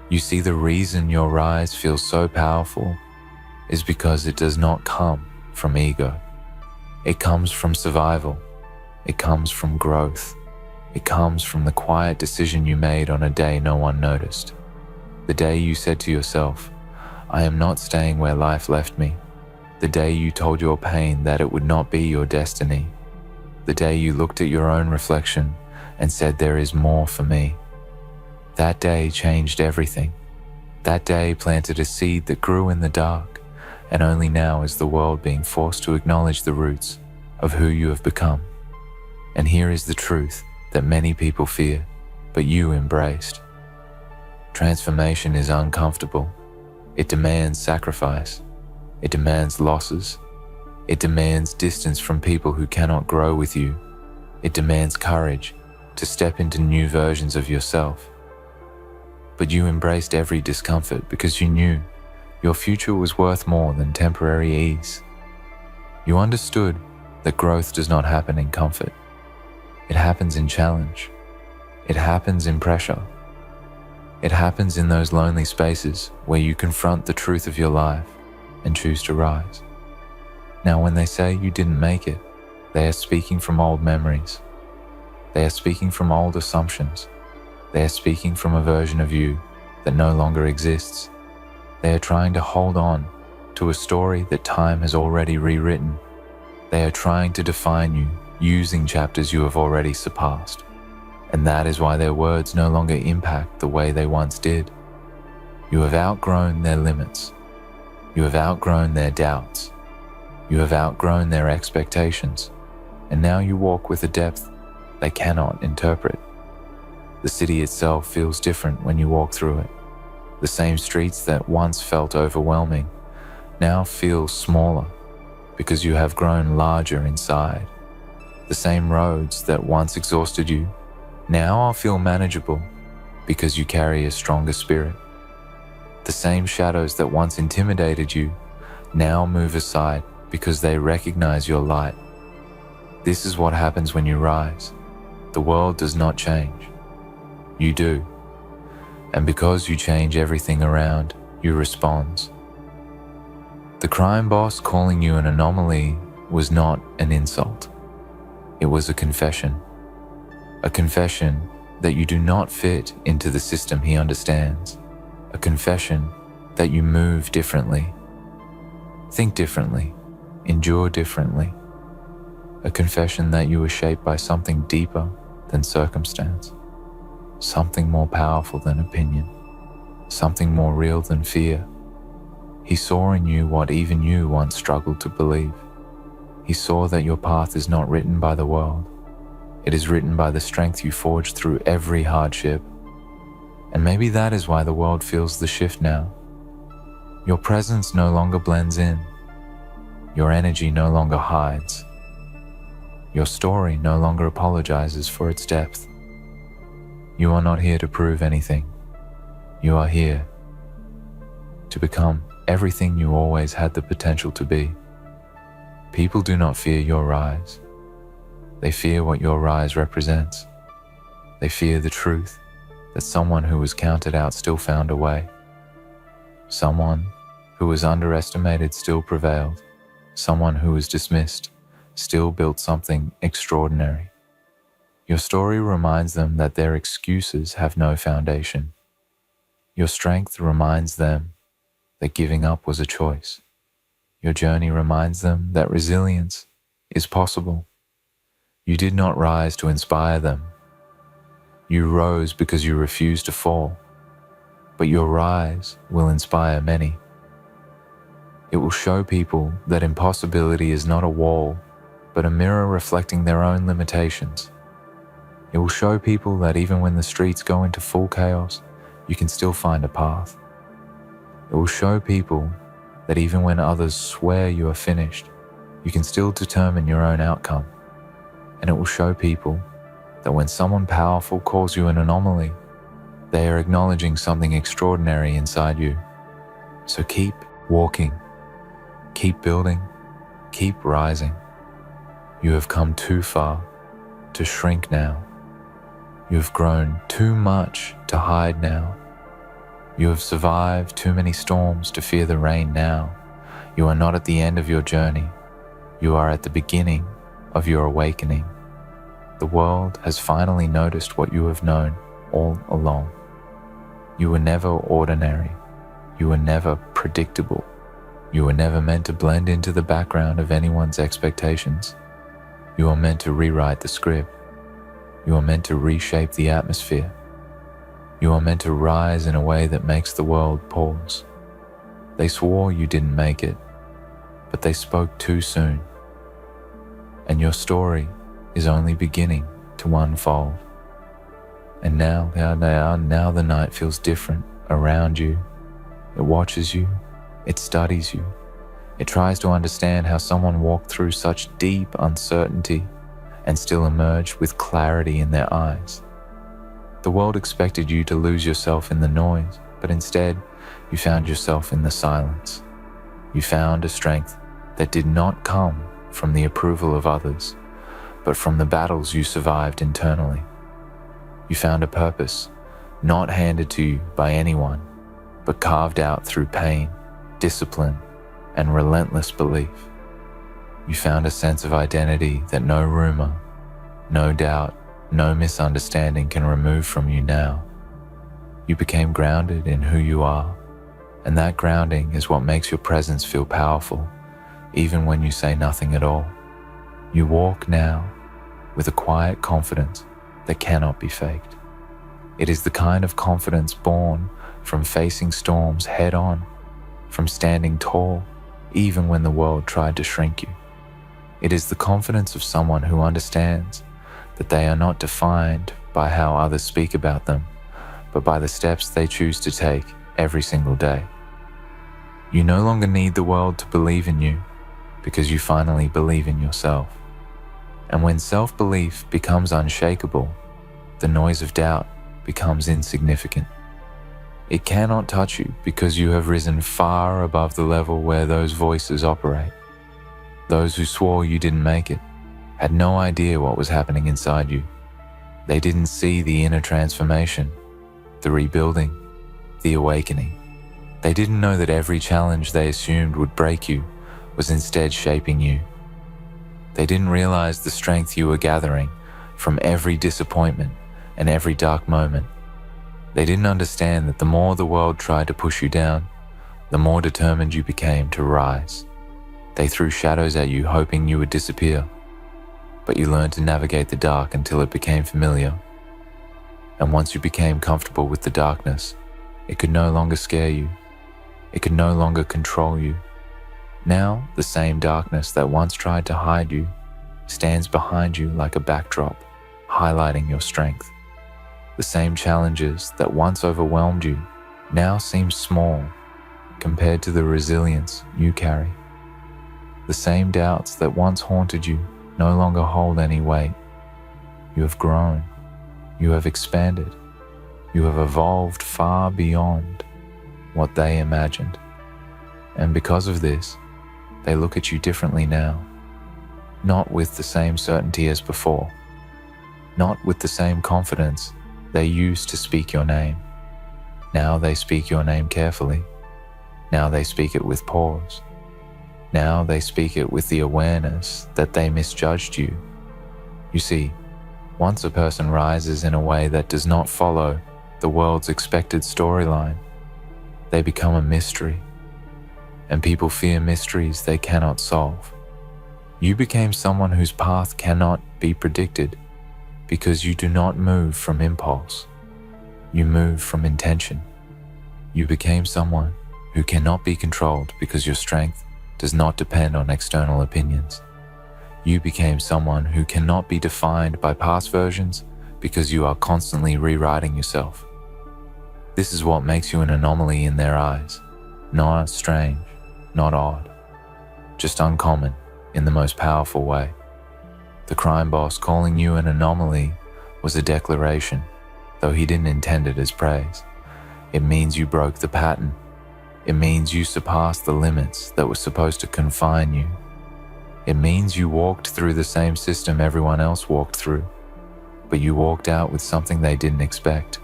You see, the reason your rise feels so powerful is because it does not come from ego. It comes from survival. It comes from growth. It comes from the quiet decision you made on a day no one noticed. The day you said to yourself, "I am not staying where life left me." The day you told your pain that it would not be your destiny. The day you looked at your own reflection and said, "There is more for me." That day changed everything. That day planted a seed that grew in the dark, and only now is the world being forced to acknowledge the roots of who you have become. And here is the truth that many people fear, but you embraced. Transformation is uncomfortable. It demands sacrifice. It demands losses. It demands distance from people who cannot grow with you. It demands courage to step into new versions of yourself. But you embraced every discomfort because you knew your future was worth more than temporary ease. You understood that growth does not happen in comfort. It happens in challenge. It happens in pressure. It happens in those lonely spaces where you confront the truth of your life and choose to rise. Now, when they say you didn't make it, they are speaking from old memories. They are speaking from old assumptions. They are speaking from a version of you that no longer exists. They are trying to hold on to a story that time has already rewritten. They are trying to define you using chapters you have already surpassed. And that is why their words no longer impact the way they once did. You have outgrown their limits. You have outgrown their doubts. You have outgrown their expectations. And now you walk with a depth they cannot interpret. The city itself feels different when you walk through it. The same streets that once felt overwhelming now feel smaller because you have grown larger inside. The same roads that once exhausted you now are feel manageable because you carry a stronger spirit. The same shadows that once intimidated you now move aside because they recognize your light. This is what happens when you rise. The world does not change. You do. And because you change everything around, you respond. The crime boss calling you an anomaly was not an insult. It was a confession. A confession that you do not fit into the system he understands. A confession that you move differently, think differently, endure differently. A confession that you were shaped by something deeper than circumstance, something more powerful than opinion, something more real than fear. He saw in you what even you once struggled to believe. He saw that your path is not written by the world. It is written by the strength you forged through every hardship. And maybe that is why the world feels the shift now. Your presence no longer blends in. Your energy no longer hides. Your story no longer apologizes for its depth. You are not here to prove anything. You are here to become everything you always had the potential to be. People do not fear your rise. They fear what your rise represents. They fear the truth that someone who was counted out still found a way. Someone who was underestimated still prevailed. Someone who was dismissed still built something extraordinary. Your story reminds them that their excuses have no foundation. Your strength reminds them that giving up was a choice. Your journey reminds them that resilience is possible. You did not rise to inspire them. You rose because you refused to fall. But your rise will inspire many. It will show people that impossibility is not a wall, but a mirror reflecting their own limitations. It will show people that even when the streets go into full chaos, you can still find a path. It will show people that even when others swear you are finished, you can still determine your own outcome. And it will show people that when someone powerful calls you an anomaly, they are acknowledging something extraordinary inside you. So keep walking, keep building, keep rising. You have come too far to shrink now. You have grown too much to hide now. You have survived too many storms to fear the rain now. You are not at the end of your journey. You are at the beginning of your awakening. The world has finally noticed what you have known all along. You were never ordinary. You were never predictable. You were never meant to blend into the background of anyone's expectations. You are meant to rewrite the script. You are meant to reshape the atmosphere. You are meant to rise in a way that makes the world pause. They swore you didn't make it, but they spoke too soon. And your story is only beginning to unfold. And now the night feels different around you. It watches you. It studies you. It tries to understand how someone walked through such deep uncertainty and still emerged with clarity in their eyes. The world expected you to lose yourself in the noise, but instead, you found yourself in the silence. You found a strength that did not come from the approval of others, but from the battles you survived internally. You found a purpose, not handed to you by anyone, but carved out through pain, discipline, and relentless belief. You found a sense of identity that no rumor, no doubt, no misunderstanding can remove from you now. You became grounded in who you are, and that grounding is what makes your presence feel powerful, even when you say nothing at all. You walk now with a quiet confidence that cannot be faked. It is the kind of confidence born from facing storms head on, from standing tall, even when the world tried to shrink you. It is the confidence of someone who understands that they are not defined by how others speak about them, but by the steps they choose to take every single day. You no longer need the world to believe in you, because you finally believe in yourself. And when self-belief becomes unshakable, the noise of doubt becomes insignificant. It cannot touch you because you have risen far above the level where those voices operate. Those who swore you didn't make it had no idea what was happening inside you. They didn't see the inner transformation, the rebuilding, the awakening. They didn't know that every challenge they assumed would break you was instead shaping you. They didn't realize the strength you were gathering from every disappointment and every dark moment. They didn't understand that the more the world tried to push you down, the more determined you became to rise. They threw shadows at you hoping you would disappear, but you learned to navigate the dark until it became familiar. And once you became comfortable with the darkness, it could no longer scare you. It could no longer control you. Now, the same darkness that once tried to hide you stands behind you like a backdrop, highlighting your strength. The same challenges that once overwhelmed you now seem small compared to the resilience you carry. The same doubts that once haunted you no longer hold any weight. You have grown. You have expanded. You have evolved far beyond what they imagined. And because of this, they look at you differently now, not with the same certainty as before, not with the same confidence they used to speak your name. Now they speak your name carefully. Now they speak it with pause. Now they speak it with the awareness that they misjudged you. You see, once a person rises in a way that does not follow the world's expected storyline, they become a mystery. And people fear mysteries they cannot solve. You became someone whose path cannot be predicted because you do not move from impulse. You move from intention. You became someone who cannot be controlled because your strength does not depend on external opinions. You became someone who cannot be defined by past versions because you are constantly rewriting yourself. This is what makes you an anomaly in their eyes. Not strange, not odd, just uncommon in the most powerful way. The crime boss calling you an anomaly was a declaration, though he didn't intend it as praise. It means you broke the pattern. It means you surpassed the limits that were supposed to confine you. It means you walked through the same system everyone else walked through, but you walked out with something they didn't expect.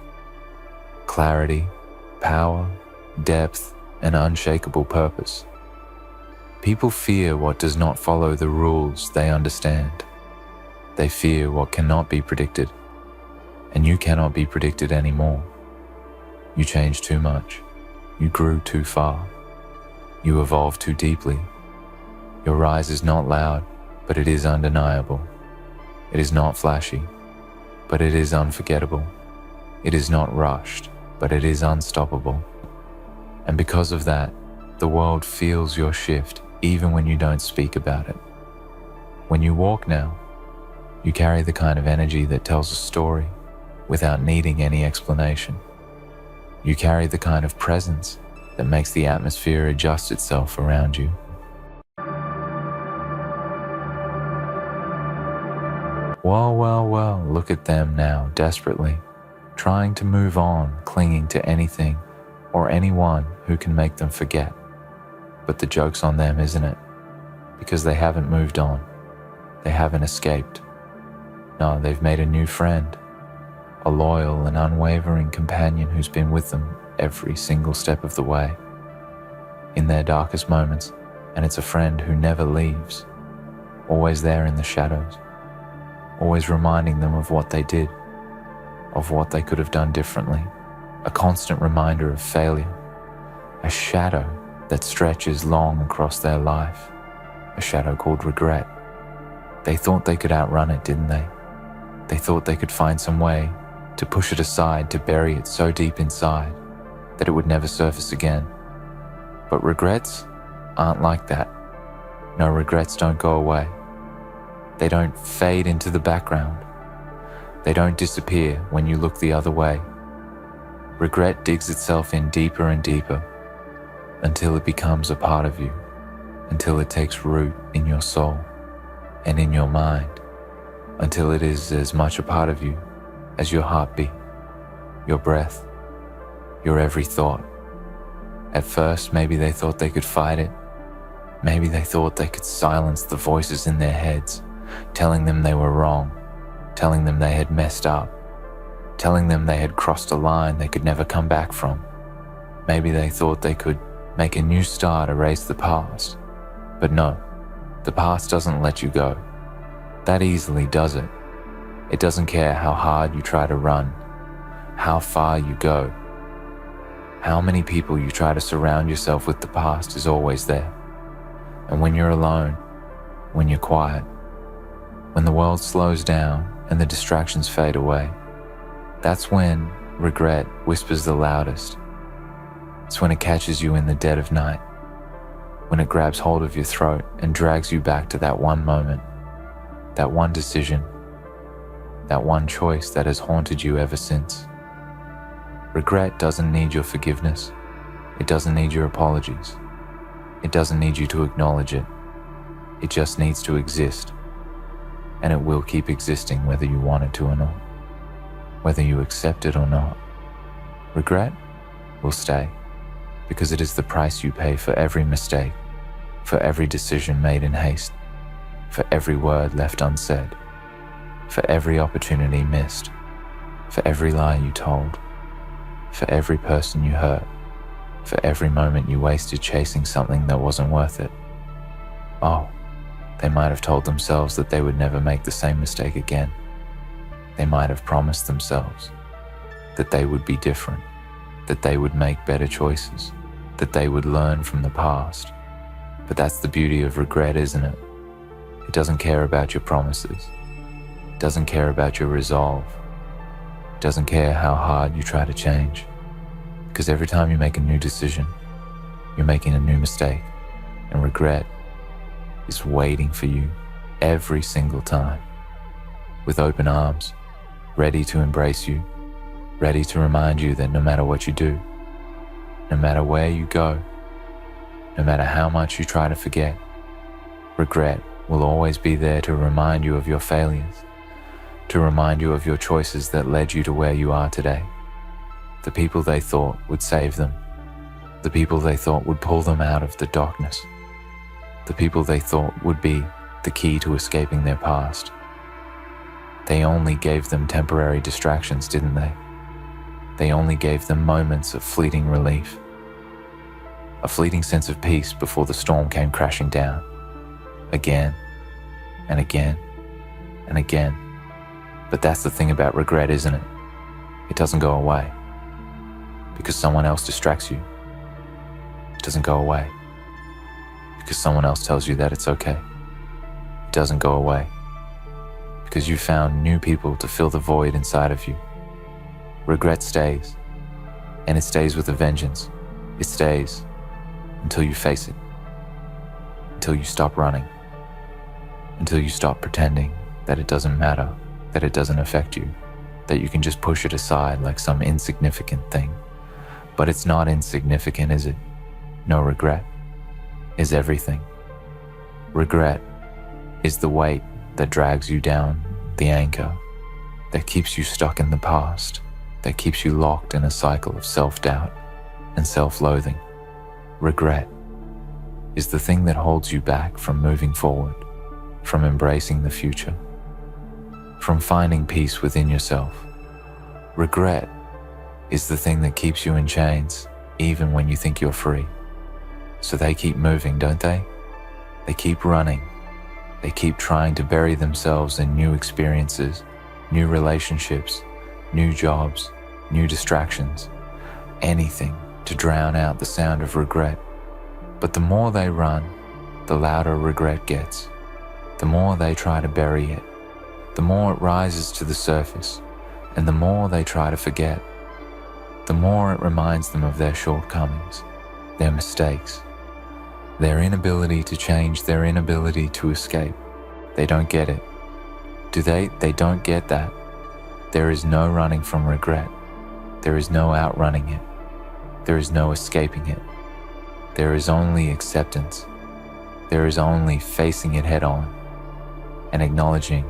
Clarity, power, depth, and unshakable purpose. People fear what does not follow the rules they understand. They fear what cannot be predicted, and you cannot be predicted anymore. You changed too much. You grew too far. You evolved too deeply. Your rise is not loud, but it is undeniable. It is not flashy, but it is unforgettable. It is not rushed, but it is unstoppable. And because of that, the world feels your shift even when you don't speak about it. When you walk now, you carry the kind of energy that tells a story without needing any explanation. You carry the kind of presence that makes the atmosphere adjust itself around you. Well, look at them now, desperately, trying to move on, clinging to anything or anyone who can make them forget. But the joke's on them, isn't it? Because they haven't moved on. They haven't escaped. No, they've made a new friend, a loyal and unwavering companion who's been with them every single step of the way, in their darkest moments, and it's a friend who never leaves, always there in the shadows, always reminding them of what they did, of what they could have done differently, a constant reminder of failure, a shadow that stretches long across their life, a shadow called regret. They thought they could outrun it, didn't they? They thought they could find some way to push it aside, to bury it so deep inside that it would never surface again. But regrets aren't like that. No, regrets don't go away. They don't fade into the background. They don't disappear when you look the other way. Regret digs itself in deeper and deeper until it becomes a part of you. until it takes root in your soul and in your mind, until it is as much a part of you as your heartbeat, your breath, your every thought. At first, maybe they thought they could fight it. Maybe they thought they could silence the voices in their heads, telling them they were wrong, telling them they had messed up, telling them they had crossed a line they could never come back from. Maybe they thought they could make a new start, erase the past. But no, the past doesn't let you go. That easily does it. It doesn't care how hard you try to run, how far you go. How many people you try to surround yourself with, the past is always there. And when you're alone, when you're quiet, when the world slows down and the distractions fade away, that's when regret whispers the loudest. It's when it catches you in the dead of night, when it grabs hold of your throat and drags you back to that one moment, that one decision, that one choice that has haunted you ever since. Regret doesn't need your forgiveness. It doesn't need your apologies. It doesn't need you to acknowledge it. It just needs to exist. And it will keep existing whether you want it to or not, whether you accept it or not. Regret will stay because it is the price you pay for every mistake, for every decision made in haste, for every word left unsaid, for every opportunity missed, for every lie you told, for every person you hurt, for every moment you wasted chasing something that wasn't worth it. Oh, they might have told themselves that they would never make the same mistake again. They might have promised themselves that they would be different, that they would make better choices, that they would learn from the past. But that's the beauty of regret, isn't it? It doesn't care about your promises. It doesn't care about your resolve. It doesn't care how hard you try to change. Because every time you make a new decision, you're making a new mistake, and regret is waiting for you every single time, with open arms, ready to embrace you, ready to remind you that no matter what you do, no matter where you go, no matter how much you try to forget, regret will always be there to remind you of your failures, to remind you of your choices that led you to where you are today. The people they thought would save them, the people they thought would pull them out of the darkness, the people they thought would be the key to escaping their past. They only gave them temporary distractions, didn't they? They only gave them moments of fleeting relief, a fleeting sense of peace before the storm came crashing down, again and again and again. But that's the thing about regret, isn't it? It doesn't go away because someone else distracts you. It doesn't go away because someone else tells you that it's okay. It doesn't go away because you found new people to fill the void inside of you. Regret stays, and it stays with a vengeance. It stays until you face it, until you stop running, until you stop pretending that it doesn't matter, that it doesn't affect you, that you can just push it aside like some insignificant thing. But it's not insignificant, is it? No, regret is everything. Regret is the weight that drags you down, the anchor that keeps you stuck in the past, that keeps you locked in a cycle of self-doubt and self-loathing. Regret is the thing that holds you back from moving forward, from embracing the future, from finding peace within yourself. Regret is the thing that keeps you in chains, even when you think you're free. So they keep moving, don't they? They keep running. They keep trying to bury themselves in new experiences, new relationships, new jobs, new distractions, anything to drown out the sound of regret. But the more they run, the louder regret gets. The more they try to bury it, the more it rises to the surface, and the more they try to forget, the more it reminds them of their shortcomings, their mistakes, their inability to change, their inability to escape. They don't get it. Do they? They don't get that. There is no running from regret. There is no outrunning it. There is no escaping it. There is only acceptance. There is only facing it head on and acknowledging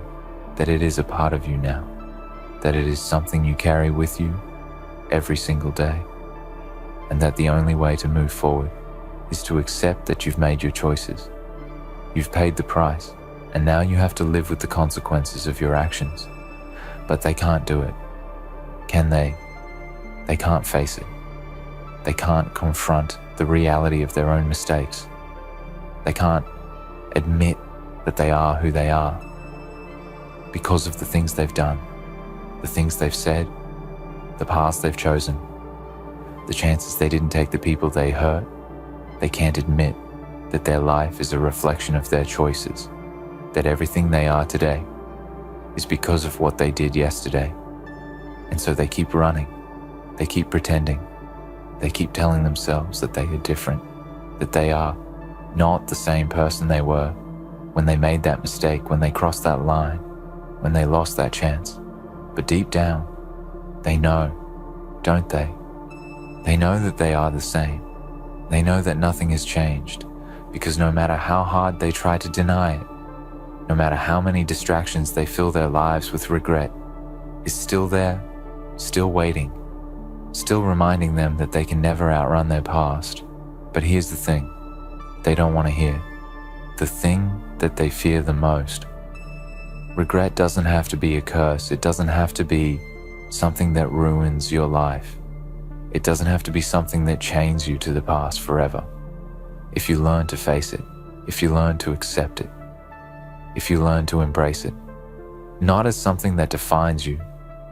that it is a part of you now, that it is something you carry with you every single day, and that the only way to move forward is to accept that you've made your choices. You've paid the price, and now you have to live with the consequences of your actions. But they can't do it. Can they? They can't face it. They can't confront the reality of their own mistakes. They can't admit that they are who they are because of the things they've done, the things they've said, the paths they've chosen, the chances they didn't take the people they hurt. They can't admit that their life is a reflection of their choices, that everything they are today is because of what they did yesterday. And so they keep running, they keep pretending, they keep telling themselves that they are different, that they are not the same person they were when they made that mistake, when they crossed that line, when they lost that chance. But deep down, they know, don't they? They know that they are the same. They know that nothing has changed, because no matter how hard they try to deny it, no matter how many distractions they fill their lives with, regret is still there, still waiting, still reminding them that they can never outrun their past. But here's the thing they don't want to hear, the thing that they fear the most. Regret doesn't have to be a curse. It doesn't have to be something that ruins your life. It doesn't have to be something that chains you to the past forever. If you learn to face it, if you learn to accept it, if you learn to embrace it, not as something that defines you,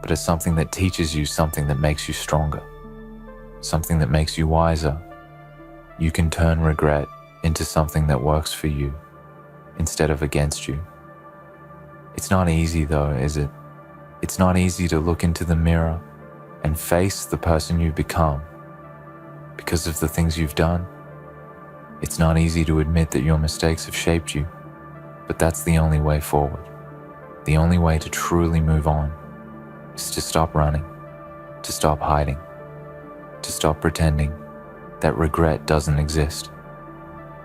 but as something that teaches you something that makes you stronger, something that makes you wiser, you can turn regret into something that works for you instead of against you. It's not easy though, is it? It's not easy to look into the mirror and face the person you've become because of the things you've done. It's not easy to admit that your mistakes have shaped you, but that's the only way forward. The only way to truly move on is to stop running, to stop hiding, to stop pretending that regret doesn't exist,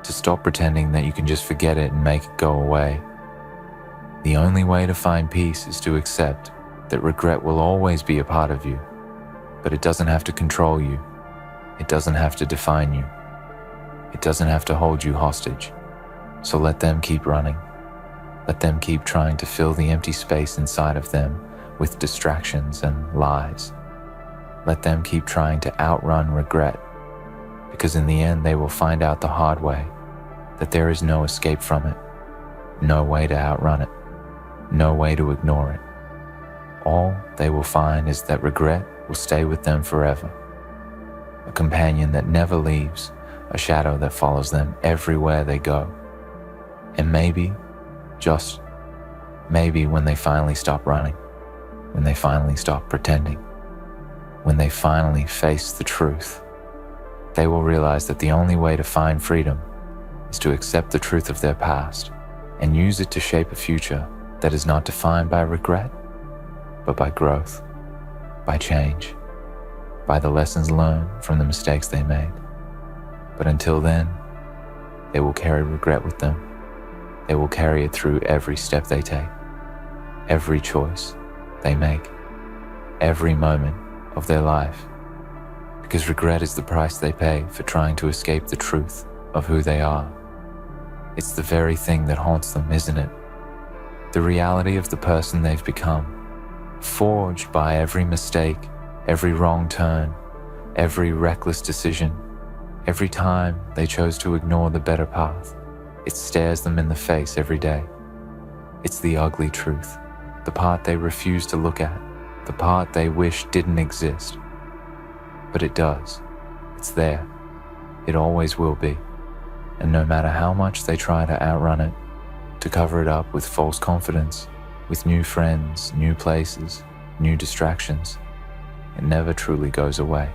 to stop pretending that you can just forget it and make it go away. The only way to find peace is to accept that regret will always be a part of you, but it doesn't have to control you. It doesn't have to define you. It doesn't have to hold you hostage. So let them keep running. Let them keep trying to fill the empty space inside of them with distractions and lies. Let them keep trying to outrun regret, because in the end they will find out the hard way that there is no escape from it, no way to outrun it, no way to ignore it. All they will find is that regret will stay with them forever, a companion that never leaves, a shadow that follows them everywhere they go. And maybe, just maybe, when they finally stop running, when they finally stop pretending, when they finally face the truth, they will realize that the only way to find freedom is to accept the truth of their past and use it to shape a future that is not defined by regret, but by growth, by change, by the lessons learned from the mistakes they made. But until then, they will carry regret with them. They will carry it through every step they take, every choice they make, every moment of their life, because regret is the price they pay for trying to escape the truth of who they are. It's the very thing that haunts them, isn't it? The reality of the person they've become, forged by every mistake, every wrong turn, every reckless decision, every time they chose to ignore the better path. It stares them in the face every day. It's the ugly truth, the part they refuse to look at, the part they wish didn't exist. But it does. It's there. It always will be. And no matter how much they try to outrun it, to cover it up with false confidence, with new friends, new places, new distractions, it never truly goes away.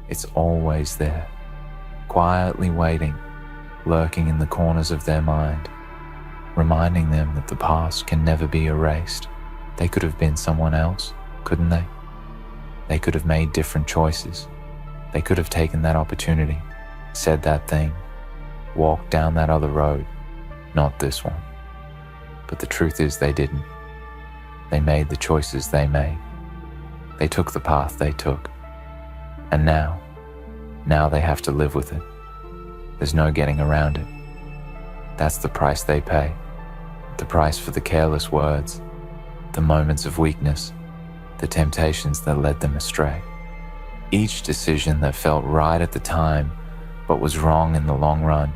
It's always there, quietly waiting, lurking in the corners of their mind, reminding them that the past can never be erased. They could have been someone else, couldn't they? They could have made different choices. They could have taken that opportunity, said that thing, walk down that other road, not this one. But the truth is they didn't. They made the choices they made. They took the path they took. And now they have to live with it. There's no getting around it. That's the price they pay. The price for the careless words, the moments of weakness, the temptations that led them astray. Each decision that felt right at the time, but was wrong in the long run.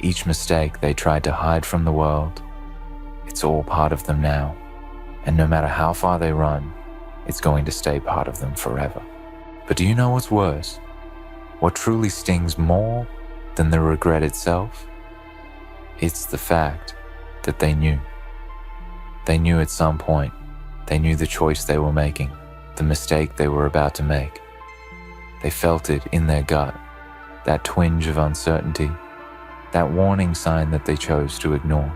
Each mistake they tried to hide from the world. It's all part of them now. And no matter how far they run, it's going to stay part of them forever. But do you know what's worse? What truly stings more than the regret itself? It's the fact that they knew. They knew at some point. They knew the choice they were making, the mistake they were about to make. They felt it in their gut, that twinge of uncertainty, that warning sign that they chose to ignore.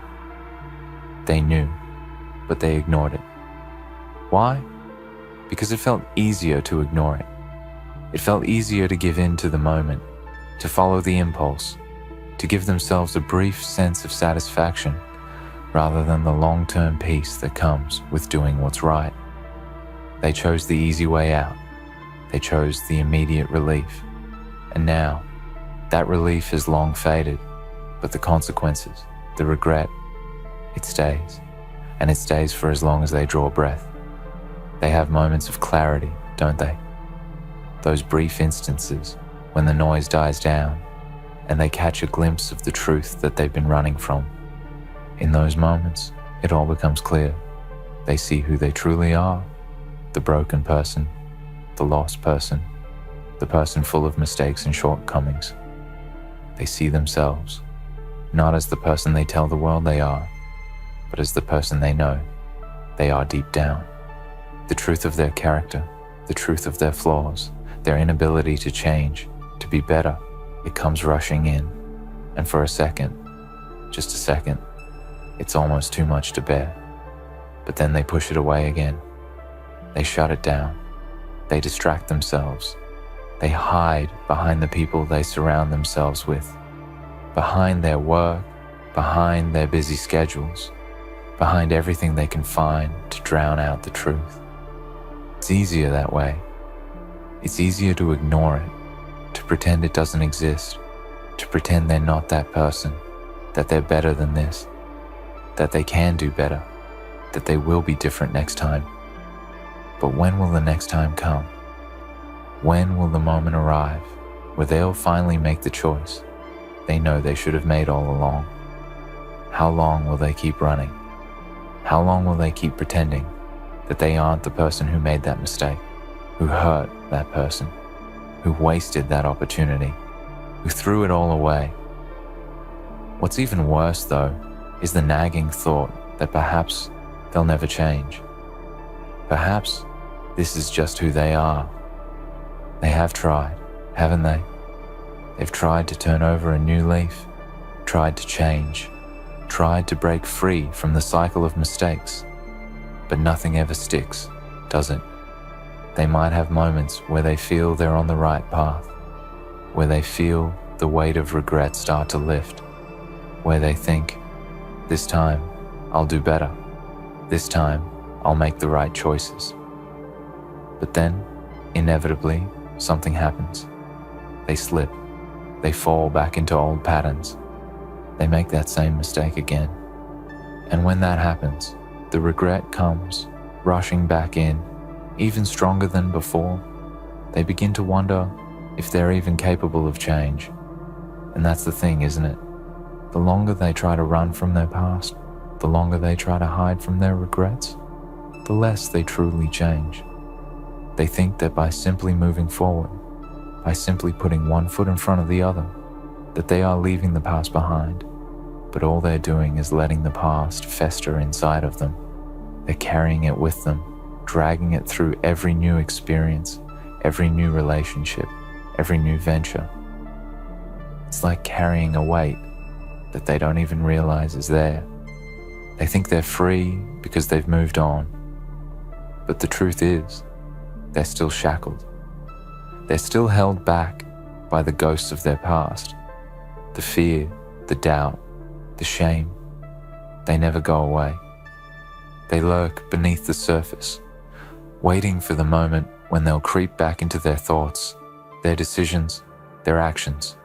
They knew, but they ignored it. Why? Because it felt easier to ignore it. It felt easier to give in to the moment, to follow the impulse, to give themselves a brief sense of satisfaction, rather than the long-term peace that comes with doing what's right. They chose the easy way out. They chose the immediate relief. And now, that relief has long faded, but the consequences, the regret, it stays. And it stays for as long as they draw breath. They have moments of clarity, don't they? Those brief instances when the noise dies down and they catch a glimpse of the truth that they've been running from. In those moments, it all becomes clear. They see who they truly are, the broken person, the lost person, the person full of mistakes and shortcomings. They see themselves, not as the person they tell the world they are, but as the person they know they are deep down. The truth of their character, the truth of their flaws, their inability to change, to be better, it comes rushing in. And for a second, just a second, it's almost too much to bear. But then they push it away again. They shut it down. They distract themselves. They hide behind the people they surround themselves with, behind their work, behind their busy schedules, behind everything they can find to drown out the truth. It's easier that way. It's easier to ignore it, to pretend it doesn't exist, to pretend they're not that person, that they're better than this, that they can do better, that they will be different next time. But when will the next time come? When will the moment arrive where they'll finally make the choice they know they should have made all along? How long will they keep running? How long will they keep pretending that they aren't the person who made that mistake, who hurt that person, who wasted that opportunity, who threw it all away? What's even worse, though, is the nagging thought that perhaps they'll never change. Perhaps this is just who they are. They have tried, haven't they? They've tried to turn over a new leaf, tried to change, tried to break free from the cycle of mistakes. But nothing ever sticks, does it? They might have moments where they feel they're on the right path, where they feel the weight of regret start to lift, where they think, this time I'll do better, this time I'll make the right choices. But then, inevitably, something happens. They slip, they fall back into old patterns, they make that same mistake again. And when that happens, the regret comes rushing back in, even stronger than before. They begin to wonder if they're even capable of change. And that's the thing, isn't it? The longer they try to run from their past, the longer they try to hide from their regrets, the less they truly change. They think that by simply moving forward, by simply putting one foot in front of the other, that they are leaving the past behind. But all they're doing is letting the past fester inside of them. They're carrying it with them, dragging it through every new experience, every new relationship, every new venture. It's like carrying a weight that they don't even realize is there. They think they're free because they've moved on. But the truth is, they're still shackled. They're still held back by the ghosts of their past, the fear, the doubt, the shame, they never go away. They lurk beneath the surface, waiting for the moment when they'll creep back into their thoughts, their decisions, their actions.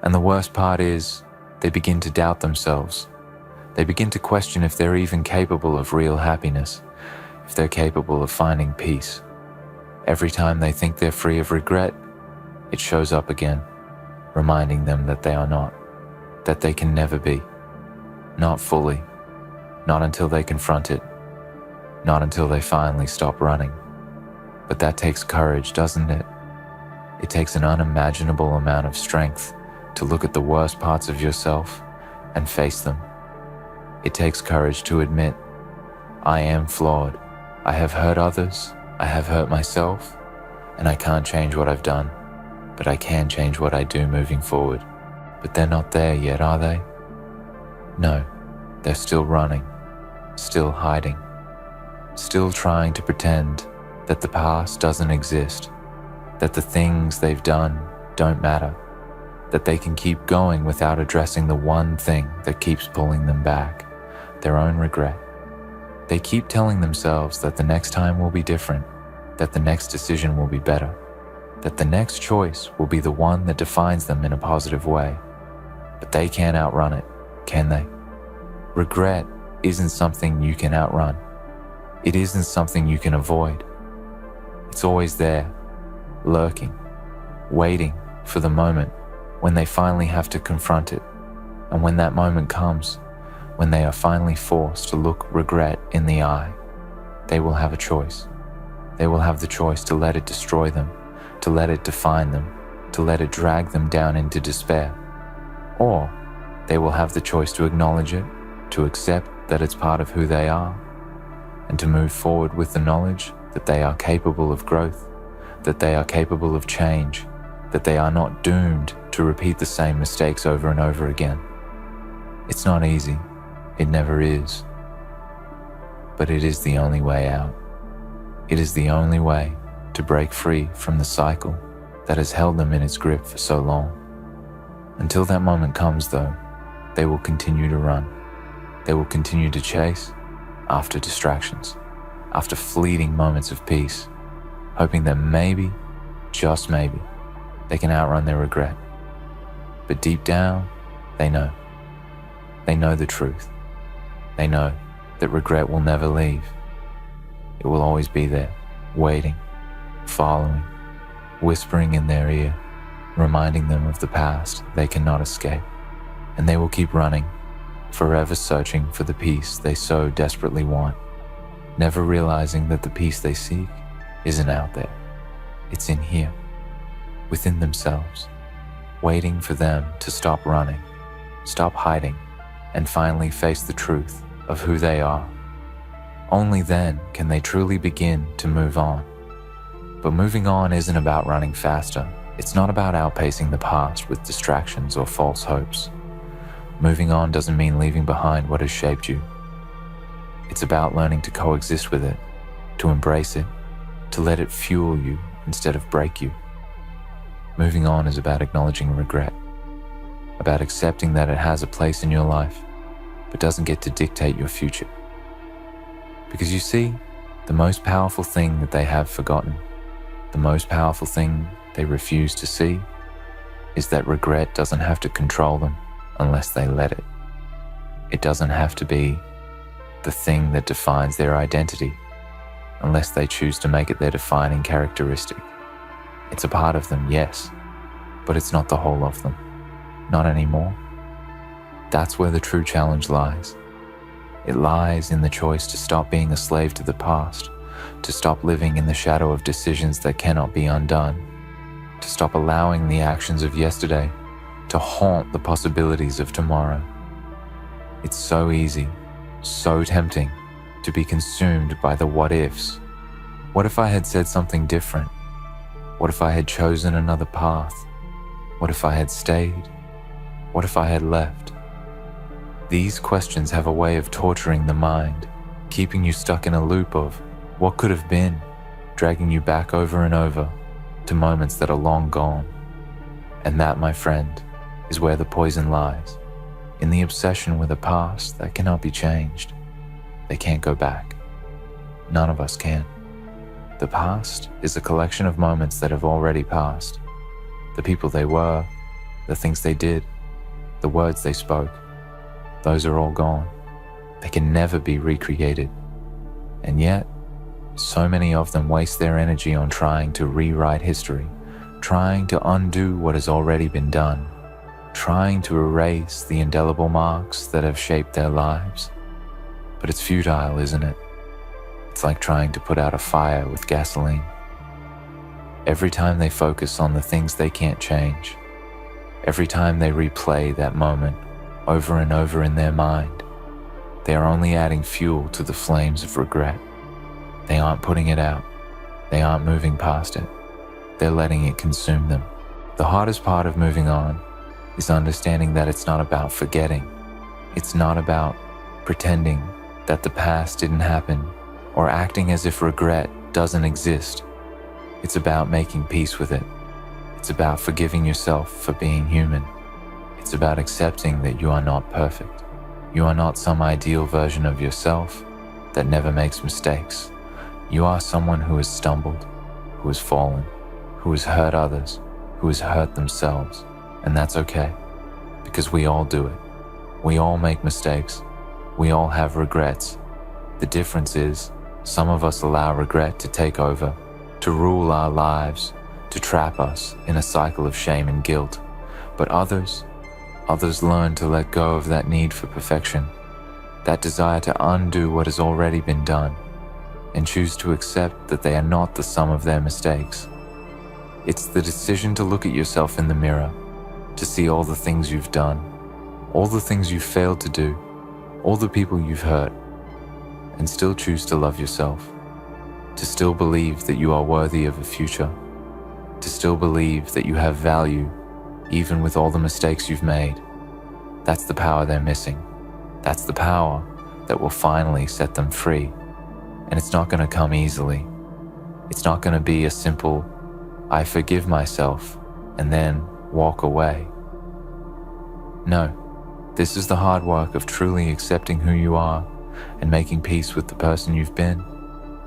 And the worst part is, they begin to doubt themselves. They begin to question if they're even capable of real happiness, if they're capable of finding peace. Every time they think they're free of regret, it shows up again, reminding them that they are not, that they can never be. Not fully, not until they confront it, not until they finally stop running. But that takes courage, doesn't it? It takes an unimaginable amount of strength to look at the worst parts of yourself and face them. It takes courage to admit, I am flawed. I have hurt others, I have hurt myself, and I can't change what I've done, but I can change what I do moving forward. But they're not there yet, are they? No, they're still running, still hiding, still trying to pretend that the past doesn't exist, that the things they've done don't matter, that they can keep going without addressing the one thing that keeps pulling them back, their own regret. They keep telling themselves that the next time will be different, that the next decision will be better, that the next choice will be the one that defines them in a positive way. But they can't outrun it, can they? Regret isn't something you can outrun. It isn't something you can avoid. It's always there, lurking, waiting for the moment when they finally have to confront it. And when that moment comes, when they are finally forced to look regret in the eye, they will have a choice. They will have the choice to let it destroy them, to let it define them, to let it drag them down into despair. Or they will have the choice to acknowledge it, to accept that it's part of who they are, and to move forward with the knowledge that they are capable of growth, that they are capable of change, that they are not doomed to repeat the same mistakes over and over again. It's not easy. It never is. But it is the only way out. It is the only way to break free from the cycle that has held them in its grip for so long. Until that moment comes, though, they will continue to run. They will continue to chase after distractions, after fleeting moments of peace, hoping that maybe, just maybe, they can outrun their regret. But deep down, they know. They know the truth. They know that regret will never leave. It will always be there, waiting, following, whispering in their ear, reminding them of the past they cannot escape. And they will keep running, forever searching for the peace they so desperately want, never realizing that the peace they seek isn't out there. It's in here, within themselves, waiting for them to stop running, stop hiding, and finally face the truth of who they are. Only then can they truly begin to move on. But moving on isn't about running faster. It's not about outpacing the past with distractions or false hopes. Moving on doesn't mean leaving behind what has shaped you. It's about learning to coexist with it, to embrace it, to let it fuel you instead of break you. Moving on is about acknowledging regret, about accepting that it has a place in your life, but doesn't get to dictate your future. Because you see, the most powerful thing that they have forgotten, the most powerful thing they refuse to see, is that regret doesn't have to control them unless they let it. It doesn't have to be the thing that defines their identity unless they choose to make it their defining characteristic. It's a part of them, yes, but it's not the whole of them. Not anymore. That's where the true challenge lies. It lies in the choice to stop being a slave to the past, to stop living in the shadow of decisions that cannot be undone, to stop allowing the actions of yesterday to haunt the possibilities of tomorrow. It's so easy, so tempting to be consumed by the what-ifs. What if I had said something different? What if I had chosen another path? What if I had stayed? What if I had left? These questions have a way of torturing the mind, keeping you stuck in a loop of what could have been, dragging you back over and over to moments that are long gone. And that, my friend, is where the poison lies, in the obsession with a past that cannot be changed. They can't go back. None of us can. The past is a collection of moments that have already passed. The people they were, the things they did, the words they spoke, those are all gone. They can never be recreated. And yet, so many of them waste their energy on trying to rewrite history, trying to undo what has already been done, trying to erase the indelible marks that have shaped their lives. But it's futile, isn't it? It's like trying to put out a fire with gasoline. Every time they focus on the things they can't change, every time they replay that moment over and over in their mind, they are only adding fuel to the flames of regret. They aren't putting it out. They aren't moving past it. They're letting it consume them. The hardest part of moving on is understanding that it's not about forgetting. It's not about pretending that the past didn't happen or acting as if regret doesn't exist. It's about making peace with it. It's about forgiving yourself for being human. It's about accepting that you are not perfect. You are not some ideal version of yourself that never makes mistakes. You are someone who has stumbled, who has fallen, who has hurt others, who has hurt themselves. And that's okay, because we all do it. We all make mistakes. We all have regrets. The difference is, some of us allow regret to take over, to rule our lives, to trap us in a cycle of shame and guilt. But others learn to let go of that need for perfection, that desire to undo what has already been done, and choose to accept that they are not the sum of their mistakes. It's the decision to look at yourself in the mirror, to see all the things you've done, all the things you've failed to do, all the people you've hurt, and still choose to love yourself, to still believe that you are worthy of a future, to still believe that you have value even with all the mistakes you've made. That's the power they're missing. That's the power that will finally set them free. And it's not going to come easily. It's not going to be a simple, I forgive myself, and then walk away. No, this is the hard work of truly accepting who you are and making peace with the person you've been,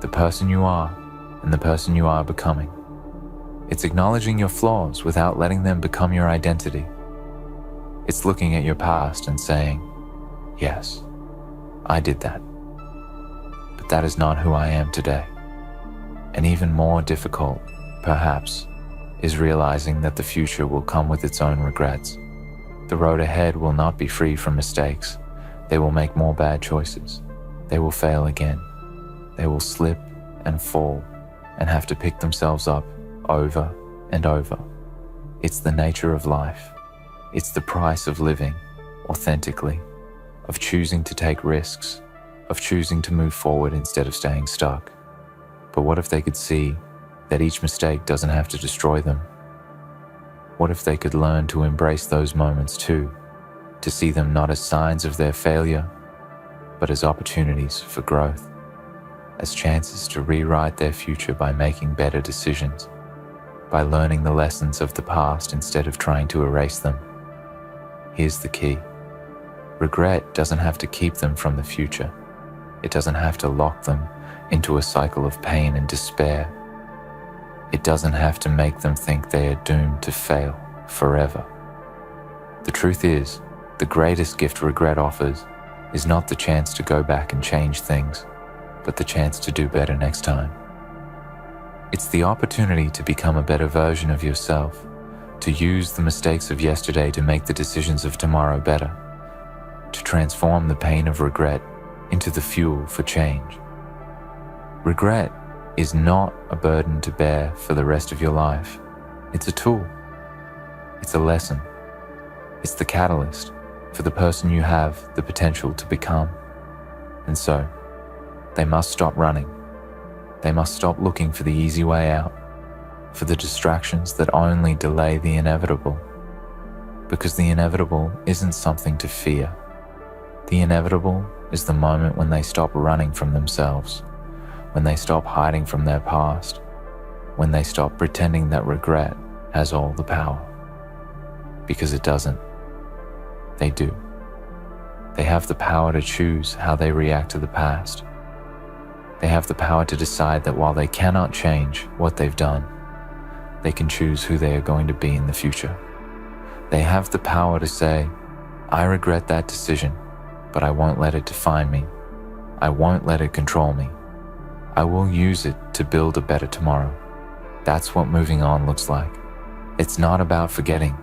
the person you are, and the person you are becoming. It's acknowledging your flaws without letting them become your identity. It's looking at your past and saying, yes, I did that. But that is not who I am today. And even more difficult, perhaps, is realizing that the future will come with its own regrets. The road ahead will not be free from mistakes. They will make more bad choices. They will fail again. They will slip and fall and have to pick themselves up over and over. It's the nature of life. It's the price of living authentically, of choosing to take risks, of choosing to move forward instead of staying stuck. But what if they could see that each mistake doesn't have to destroy them? What if they could learn to embrace those moments too, to see them not as signs of their failure, but as opportunities for growth, as chances to rewrite their future by making better decisions, by learning the lessons of the past instead of trying to erase them? Here's the key. Regret doesn't have to keep them from the future. It doesn't have to lock them into a cycle of pain and despair. It doesn't have to make them think they are doomed to fail forever. The truth is, the greatest gift regret offers is not the chance to go back and change things, but the chance to do better next time. It's the opportunity to become a better version of yourself, to use the mistakes of yesterday to make the decisions of tomorrow better, to transform the pain of regret into the fuel for change. Regret is not a burden to bear for the rest of your life. It's a tool. It's a lesson. It's the catalyst for the person you have the potential to become. And so, they must stop running. They must stop looking for the easy way out, for the distractions that only delay the inevitable. Because the inevitable isn't something to fear. The inevitable is the moment when they stop running from themselves, when they stop hiding from their past, when they stop pretending that regret has all the power. Because it doesn't. They do. They have the power to choose how they react to the past. They have the power to decide that while they cannot change what they've done, they can choose who they are going to be in the future. They have the power to say, I regret that decision, but I won't let it define me. I won't let it control me. I will use it to build a better tomorrow. That's what moving on looks like. It's not about forgetting.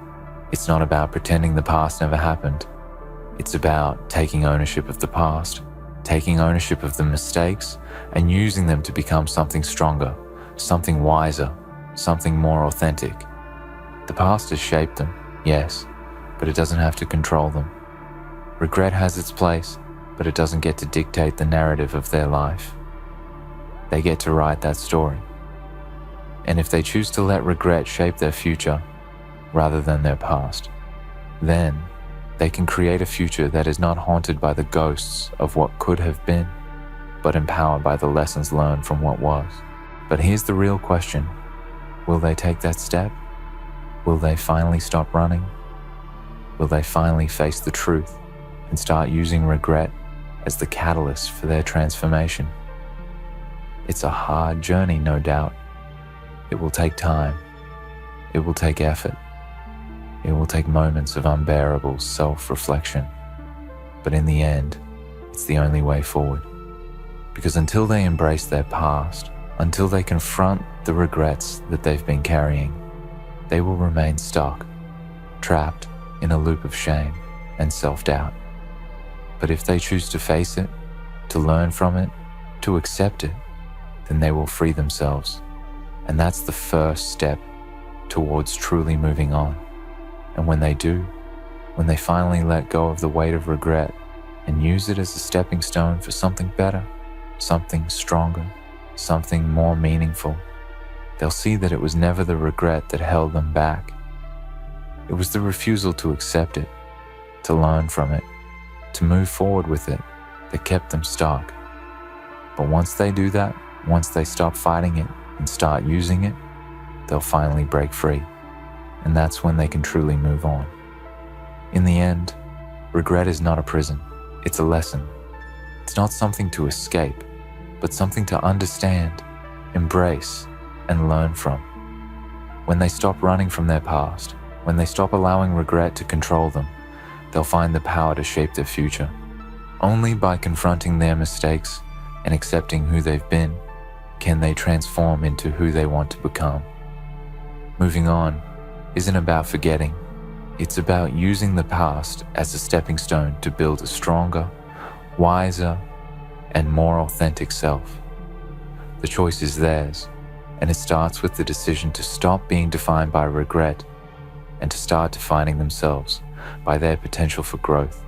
It's not about pretending the past never happened. It's about taking ownership of the past, taking ownership of the mistakes, and using them to become something stronger, something wiser, something more authentic. The past has shaped them, yes, but it doesn't have to control them. Regret has its place, but it doesn't get to dictate the narrative of their life. They get to write that story. And if they choose to let regret shape their future rather than their past, then they can create a future that is not haunted by the ghosts of what could have been, but empowered by the lessons learned from what was. But here's the real question. Will they take that step? Will they finally stop running? Will they finally face the truth and start using regret as the catalyst for their transformation? It's a hard journey, no doubt. It will take time. It will take effort. It will take moments of unbearable self-reflection. But in the end, it's the only way forward. Because until they embrace their past, until they confront the regrets that they've been carrying, they will remain stuck, trapped in a loop of shame and self-doubt. But if they choose to face it, to learn from it, to accept it, then they will free themselves. And that's the first step towards truly moving on. And when they do, when they finally let go of the weight of regret and use it as a stepping stone for something better, something stronger, something more meaningful, they'll see that it was never the regret that held them back. It was the refusal to accept it, to learn from it, to move forward with it that kept them stuck. But once they do that, once they stop fighting it and start using it, they'll finally break free. And that's when they can truly move on. In the end, regret is not a prison, it's a lesson. It's not something to escape, but something to understand, embrace, and learn from. When they stop running from their past, when they stop allowing regret to control them, they'll find the power to shape their future. Only by confronting their mistakes and accepting who they've been can they transform into who they want to become. Moving on isn't about forgetting. It's about using the past as a stepping stone to build a stronger, wiser, and more authentic self. The choice is theirs, and it starts with the decision to stop being defined by regret and to start defining themselves by their potential for growth.